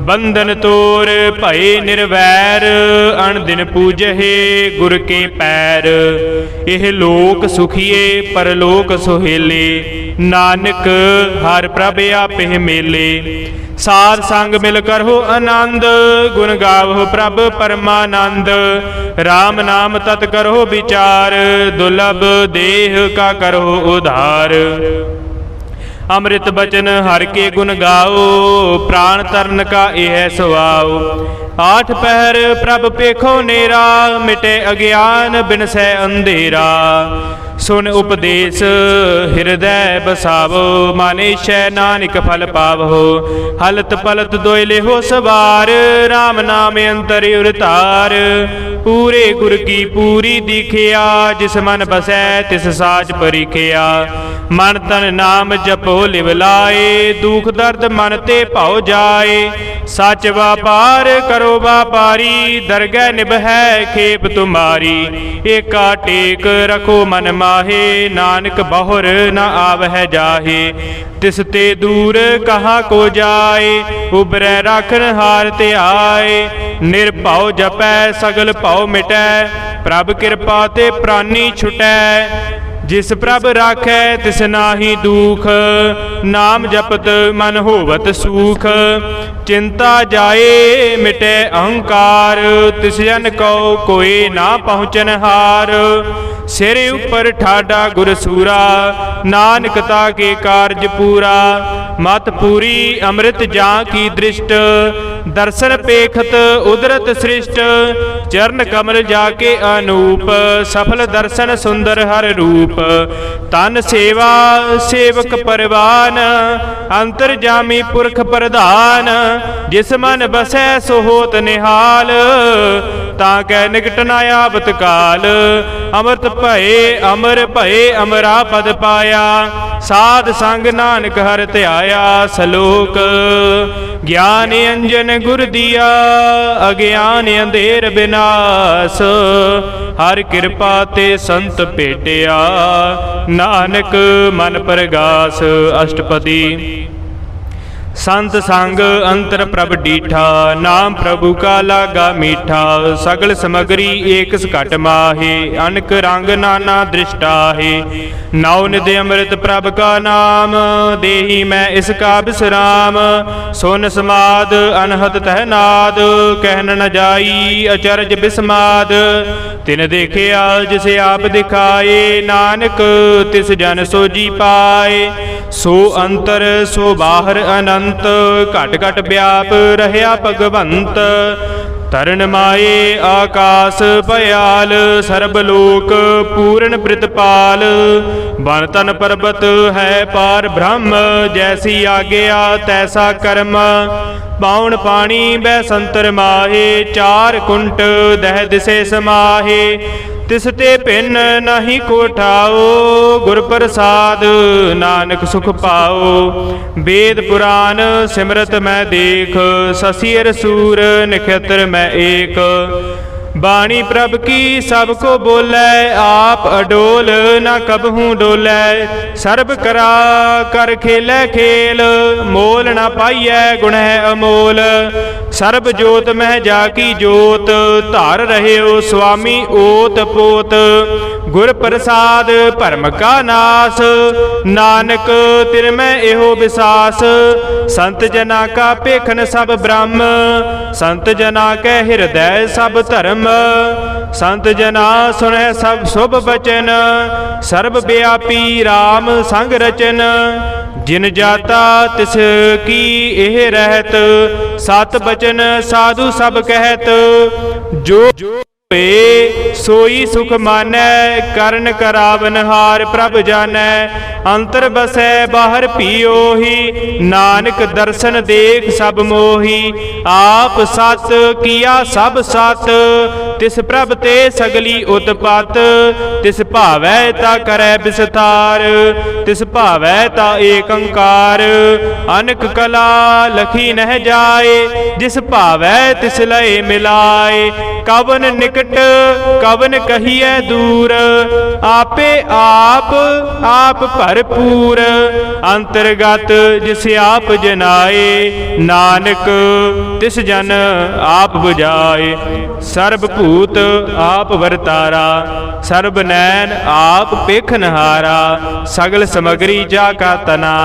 बंधन तोर भय निर्वैर, अण दिन पूजहे गुर के पैर। एह लोक सुखिए परलोक सुहेले, नानक हर प्रभ आपे मेले। सार संग मिल कर हो आनंद, गुण गावो प्रभ परमानंद। राम नाम तत् करो विचार, दुर्लभ देह का करो उधार। अमृत बचन हर के गुण गाओ, प्राण तरन का यह सुआओ। आठ पहर प्रभ पेखो नेरा, मिटे अज्ञान बिनसै अंधेरा। सुन उपदेश हृदय बसावो, माने शै नानक फल पावो। हलत पलत दोयले हो सवार, राम नाम अंतर उरतार। ਪੂਰੇ ਗੁਰ ਕੀ ਪੂਰੀ ਦੀਖਿਆ ਜਿਸ ਮਨ ਬਸੈ ਤਿਸ ਸਾਚ ਪਰਿਖਿਆ ਮਨ ਤਨ ਨਾਮ ਜਪੋ ਲਿਵ ਲਾਏ ਦੁਖ ਦਰਦ ਮਨ ਤੇ ਭਉ ਜਾਏ ਸੱਚ ਵਾਪਾਰ ਕਰੋ ਵਾਪਾਰੀ ਦਰਗਹਿ ਨਿਭੈ ਖੇਪ ਤੁਮਾਰੀ ਏਕਾ ਟੇਕ ਰਖੋ ਮਨ ਮਾਹੇ ਨਾਨਕ ਬਹੁਰ ਨ ਆਵਹਿ ਜਾਹੇ ਤਿਸ ਤੇ ਦੂਰ ਕਹਾ ਕੋ ਜਾਏ ਉਬਰੈ ਰਾਖਨ ਹਾਰ ਧਿਆਏ ਨਿਰਭਉ ਜਪੈ ਸਗਲ ਭਉ ਮਿਟੈ ਪ੍ਰਭ ਕਿਰਪਾ ਤੇ ਪ੍ਰਾਨੀ ਛੁਟੈ ਜਿਸ ਪ੍ਰਭ ਰਾਖੈ ਤਿਸ ਨਾਹੀ ਦੁਖ ਨਾਮ ਜਪਤ ਮਨ ਹੋਵਤ ਸੂਖ ਚਿੰਤਾ ਜਾਏ ਮਿਟੇ ਅਹੰਕਾਰ ਤਿਸ ਜਨ ਕਉ ਕੋਈ ਨਾ ਪਹੁੰਚਨ ਹਾਰ ਸਿਰ ਉਪਰ ਠਾਡਾ ਗੁਰ ਸੂਰਾ ਨਾਨਕ ਤਾ ਕੇ ਕਾਰਜ ਪੂਰਾ ਮਤ ਪੂਰੀ ਅੰਮ੍ਰਿਤ ਜਾਂ ਕੀ ਦ੍ਰਿਸ਼ਟ ਦਰਸ਼ਨ ਪੇਖਤ ਉਦਰਤ ਸ੍ਰਿਸ਼ਟ ਚਰਨ ਕਮਲ ਜਾ ਕੇ ਅਨੂਪ ਸਫਲ ਦਰਸ਼ਨ ਸੁੰਦਰ ਹਰ ਰੂਪ ਤਨ ਸੇਵਾ ਸੇਵਕ ਪਰਵਾਨ ਅੰਤਰ ਜਾਮੀ ਪੁਰਖ ਪ੍ਰਧਾਨ ਜਿਸ ਮਨ ਬਸੈ ਸੋ ਹੋਤ ਨਿਹਾਲ ਤਾਂ ਕੈ ਨਿਕਟ ਨ ਆਵਤ ਕਾਲ ਅੰਮ੍ਰਿਤ ਭਏ ਅਮਰ ਭਏ ਅਮਰਾ ਪਦ ਪਾਇਆ ਸਾਧ ਸੰਗ ਨਾਨਕ ਹਰਿ ਧਿਆਇਆ ਸਲੋਕ ਗਿਆਨ ਅੰਜਨ ਗੁਰ ਦੀਆ ਅਗਿਆਨ ਅੰਧੇਰ ਬਿਨਾਸ ਹਰ ਕਿਰਪਾ ਤੇ ਸੰਤ ਭੇਟਿਆ ਨਾਨਕ ਮਨ ਪ੍ਰਗਾਸ ਅਸ਼ਟਪਦੀ ਸੰਤ ਸੰਗ ਅੰਤਰ ਪ੍ਰਭ ਡੀਠਾ ਨਾਮ ਪ੍ਰਭੂ ਕਾ ਲਾਗਾ ਮੀਠਾ ਸਗਲ ਸਮਗਰੀ ਏਕ ਸਕਟ ਮਾਹੇ ਅਨਕ ਰੰਗ ਨਾਨਾ ਦ੍ਰਿਸ਼ਟਾਹੇ ਨੌ ਨਿਧ ਅੰਮ੍ਰਿਤ ਪ੍ਰਭ ਕਾ ਨਾਮ ਦੇਹੀ ਮੈਂ ਇਸ ਕਾ ਬਿਸਰਾਮ ਸੁਨ ਸਮਾਦ ਅਨਹਦ ਤਹਿ ਨਾਦ ਕਹਿਨ ਨ ਜਾਈ ਅਚਰਜ ਬਿਸਮਾਦ ਤਿਨ ਦੇਖਿਆ ਜਿਸ ਆਪ ਦਿਖਾਏ ਨਾਨਕ ਤਿਸ ਜਨ ਸੋਜੀ ਪਾਏ ਸੋ ਅੰਤਰ ਸੋ ਬਾਹਰ ਅਨੰਤ ਘਟ ਘਟ ਵਿਆਪ ਰਹਿਆ ਭਗਵੰਤ ਤਰਨ ਮਾਏ ਆਕਾਸ ਭਿਆਲ ਸਰਬ ਲੋਕ ਪੂਰਨ ਪ੍ਰਿਤਪਾਲ ਬਨ ਤਨ ਪਰਬਤ ਹੈ ਪਾਰ ਬ੍ਰਹਮ ਜੈਸੀ ਆਗਿਆ ਤੈਸਾ ਕਰਮ ਪਾਉਣ ਪਾਣੀ ਬੈ ਸੰਤਰ ਮਾਹੇ ਚਾਰ ਕੁੰਟ ਦਹਿ ਦਿਸੇ ਸਮਾਹੇ ਤਿਸ ਤੇ ਭਿੰਨ ਨਹੀਂ ਕੋ ਠਾਓ ਗੁਰ ਪ੍ਰਸਾਦ ਨਾਨਕ ਸੁਖ ਪਾਓ ਵੇਦ ਪੁਰਾਨ ਸਿਮਰਤ ਮੈਂ ਦੇਖ ਸਸੀਰ ਸੂਰ ਨਖਤਰ ਮੈਂ ਏਕ ਬਾਣੀ ਪ੍ਰਭ ਕੀ ਸਭ ਕੋ ਬੋਲੇ ਆਪ ਅਡੋਲ ਨਾ ਕਬਹੂ ਡੋਲੇ ਸਰਬ ਕਰਾ ਕਰ ਖੇਲੇ ਖੇਲ ਮੋਲ ਨਾ ਪਾਈਐ ਗੁਣਹਿ ਅਮੋਲ ਸਰਬ ਜੋਤ ਮਹਿ ਜਾ ਕੀ ਜੋਤ ਧਾਰ ਰਹਿਓ ਸੁਆਮੀ ਓਤ ਪੋਤ ਗੁਰ ਪ੍ਰਸਾਦ ਭਰਮ ਕਾ ਨਾਸ ਨਾਨਕ ਤਿਨ ਮੈਂ ਇਹੋ ਵਿਸਾਸ ਸੰਤ ਜਨਾ ਕਾ ਪੇਖਨ ਸਭ ਬ੍ਰਹਮ ਸੰਤ ਜਨਾ ਕੈ ਹਿਰਦੈ ਸਭ ਧਰਮ ਸੰਤ ਜਨਾ ਸੁਣੈ ਸਭ ਸੁਭ ਬਚਨ ਸਰਬ ਵਿਆਪੀ RAM ਸੰਗ ਰਚਨ ਜਿਨ ਜਾਤਾ ਤਿਸ ਕੀ ਇਹ ਰਹਿਤ ਸਤ ਬਚਨ ਸਾਧੂ ਸਭ ਕਹਿਤ ਜੋ ਏ ਸੋਈ ਸੁਖ ਮਾਨੈ ਕਰਨ ਕਰਾਵਨ ਹਾਰ ਪ੍ਰਭ ਜਾਣੈ ਅੰਤਰ ਬਸੈ ਬਾਹਰ ਭੀਓਹੀ ਨਾਨਕ ਦਰਸ਼ਨ ਦੇਖ ਸਭ ਮੋਹੀ ਆਪ ਸਤ ਕੀਆ ਸਭ ਸਤ ਤਿਸ ਪ੍ਰਭ ਤੇ ਸਗਲੀ ਉਤਪਤ ਤਿਸ ਭਾਵੈ ਤਾ ਕਰੈ ਬਿਸਤਾਰ ਤਿਸ ਭਾਵੈ ਤਾ ਏਕੰਕਾਰ ਅਨਕ ਕਲਾ ਲਖੀ ਨਹਿ ਜਾਏ ਜਿਸ ਭਾਵੈ ਤਿਸ ਲਏ ਮਿਲਾਏ ਕਵਨ ਨਿਕਟ ਕਵਨ ਕਹੀਐ ਦੂਰ ਆਪੇ ਆਪ ਭਰਪੂਰ ਅੰਤਰਗਤ ਜਿਸ ਆਪ ਜਨਾਏ ਨਾਨਕ ਤਿਸ ਜਨ ਆਪ 부ਝਾਏ ਸਰਬ ਭੂਤ ਆਪ ਵਰਤਾਰਾ ਸਰਬ ਨੈਣ ਆਪ ਪੇਖਨਹਾਰਾ ਸਗਲ ਸਮਗਰੀ ਜਾ ਕਾ ਤਨਾ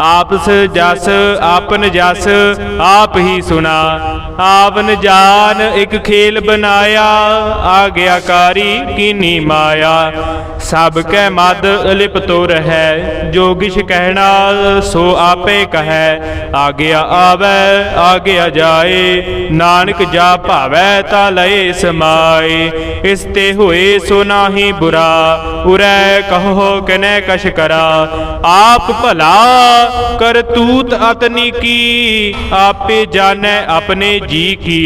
ਆਪਸ ਜਸ ਆਪਨ ਜਸ ਆਪ ਹੀ ਸੁਨਾ ਆਵਨ ਜਾਨ ਇਕ ਖੇਲ ਬਨਾਇਆ ਆ ਗਿਆ आज्ञाकारी कीनी माया। सब कै मद लिपतो रहै, जो किछ कहना सो आपे कहै। आज्ञा आवे आज्ञा जाए, नानक जा भावै ता लए समाए। इसते हुए सो नाही बुरा, उरै कहो कनै कछ करा। आप भला करतूत अतनी की, आपे जानै अपने जी की।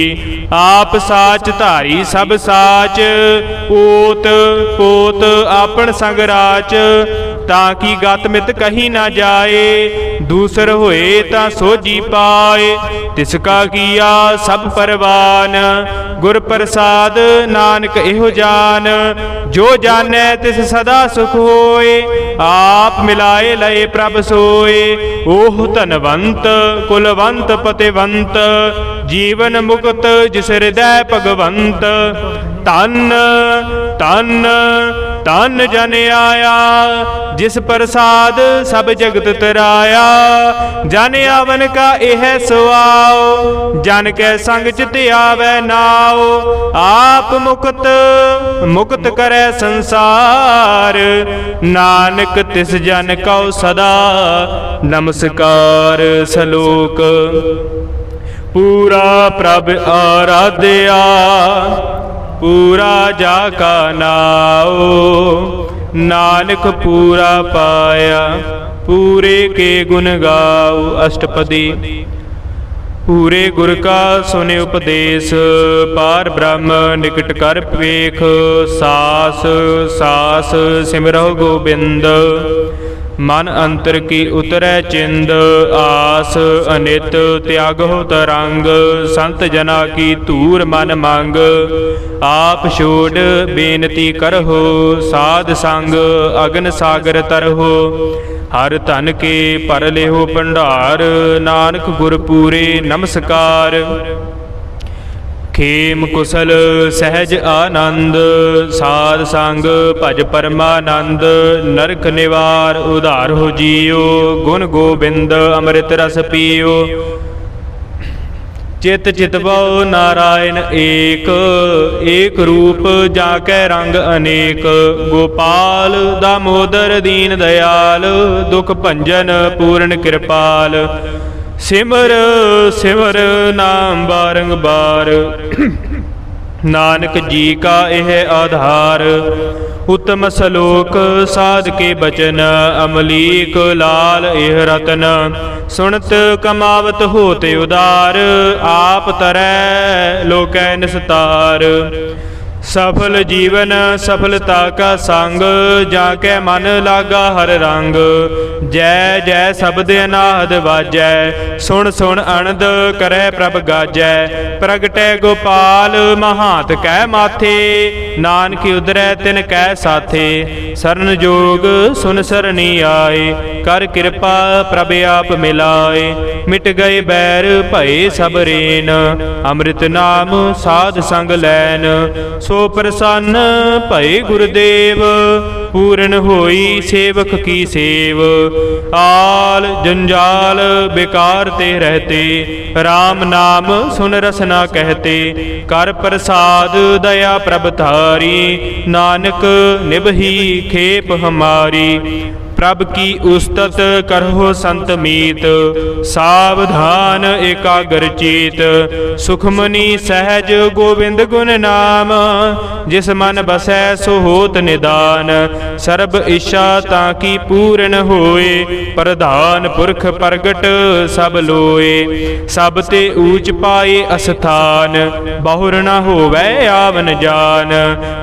आप साच धारी सब साच, ओत पोत आपन संग राच। ताकि गत मित कही ना जाए, दूसर होए ता सोजी पाए। तिसका किया सब परवान, गुर प्रसाद नानक एहो जान। जो जानै तिस सदा सुख होए, आप मिलाए लए प्रभ सोए। ओह धनवंत कुलवंत पतिवंत, जीवन मुक्त जिस हृदय भगवंत। तन तन तन जन आया, जिस प्रसाद सब जगत तराया। जन आवन का यह सुआओ, जन के संग चित आवे नाओ। आप मुक्त मुक्त करे संसार, नानक तिस जन कौ सदा नमस्कार। सलोक पूरा प्रभ आराध्या, पूरा जाका नाओ। नानक पूरा पाया, पूरे के गुण गाओ। अष्टपदी। पूरे गुर का सुने उपदेश, पार ब्रह्म निकट कर पेख। सास सास सिमरहो गोबिंद, मन अंतर की उतरै चिंद। आस अनित त्यागो तरंग, संत जना की धूर मन मंग। आप छोड़ बेनती करहो, साध संग अगन सागर तरहो। हर धन के पर लेहो भंडार, नानक गुर पूरे नमस्कार। खेम कुशल सहज आनंद, साध संग भज परमानंद। नरक निवार उधार हो जियो, गुण गोबिंद अमृत रस पियो। चित चितवो नारायण एक, एक रूप जाकै रंग अनेक। गोपाल दामोदर दीन दयाल, दुख भंजन पूर्ण कृपाल। सिमर सिमर नाम बारंबार, नानक जी का यह आधार। उत्तम सलोक साध के बचन, अमलीक लाल एह रतन। सुनत कमावत होते उदार, आप तरह लोकै निस्तार। सफल जीवन सफलता का संग, जाके मन लागा हर रंग। जय जय शब्द अनाहद वाजै, सुन सुन अनंद करे प्रभ गाजै। प्रगटै गोपाल महात कै माथे, नानक उदरै तिन कै साथे। सरन जोग सुन सरनी आए, कर कृपा प्रभ आप मिलाए। मिट गए बैर भय सब रेन, अमृत नाम साध संग लैन। सो प्रसन्न भय गुरुदेव, पूर्ण होई सेवक की सेव। आल जंजाल बेकार ते रहते, राम नाम सुन रसना कहते। कर प्रसाद दया प्रभ धारी, नानक निभही खेप हमारी। प्रभ की उस्तत करहो संत मीत, सावधान एकाग्र चेत। सुखमनी सहज गोविंद गुण नाम, जिस मन बसै सो होत निदान। सर्ब इच्छा ताकि पूर्ण होए, प्रधान पुरख प्रगट सब लोए। सब ते ऊंच पाए अस्थान, बहुर न होवै आवन जान।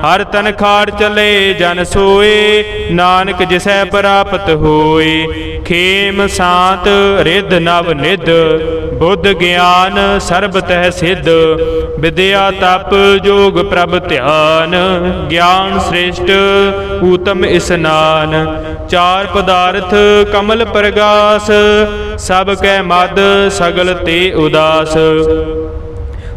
हर तन खाड़ चले जन सोए, नानक जिसै प्राप्त होए। खेम सांत रिद नव निध, बुद्ध ज्ञान सर्ब तह सिद्ध। विद्या तप जोग प्रभ ध्यान, ज्ञान श्रेष्ठ उत्तम स्नान। चार पदार्थ कमल प्रगास, सब कै मद सगल ते उदास।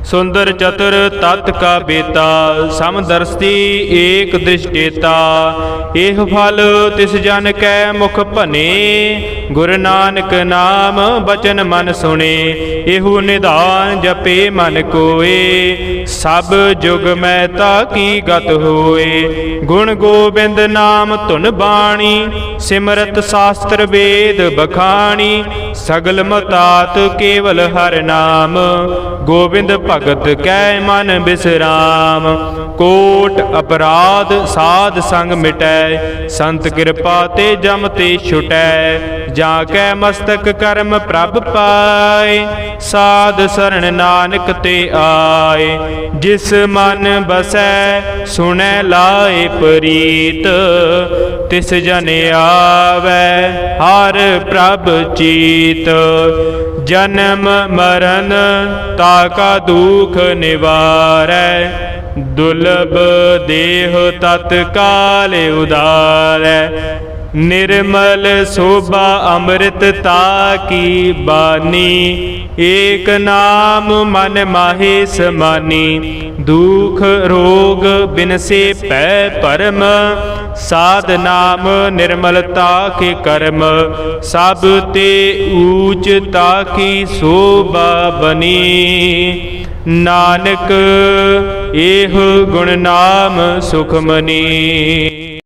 सुंदर चतुर तत् का बेता समदर्शी एक दृष्टेता एह फल तिस जन कै मुख भने गुरु नानक नाम बचन मन सुने एहु निधान जपे मन कोए सब जुग मैं ताकी गत होए गुण गोबिंद नाम धुन बाणी सिमरत शास्त्र वेद बखानी सगल मतात केवल हर नाम गोबिंद भगत कै मन बिसराम कोट अपराध साध संग मिटै संत कृपा ते जम ते छुटै जाकै मस्तक कर्म प्रभ पाए साध शरण नानक ते आए जिस मन बसै सुनै लाए प्रीत तिस जन आवे हर प्रभ चीत जन्म मरण ताका दुख निवारै दुर्लभ देह तत्काल उदारै निर्मल शोभा अमृत ताकी बानी एक नाम मन माहे समानी दुख रोग बिनसे पै परम साध नाम निर्मलता के कर्म सब ते ऊच ताकी शोभा बनी नानक एह गुण नाम सुखमनी।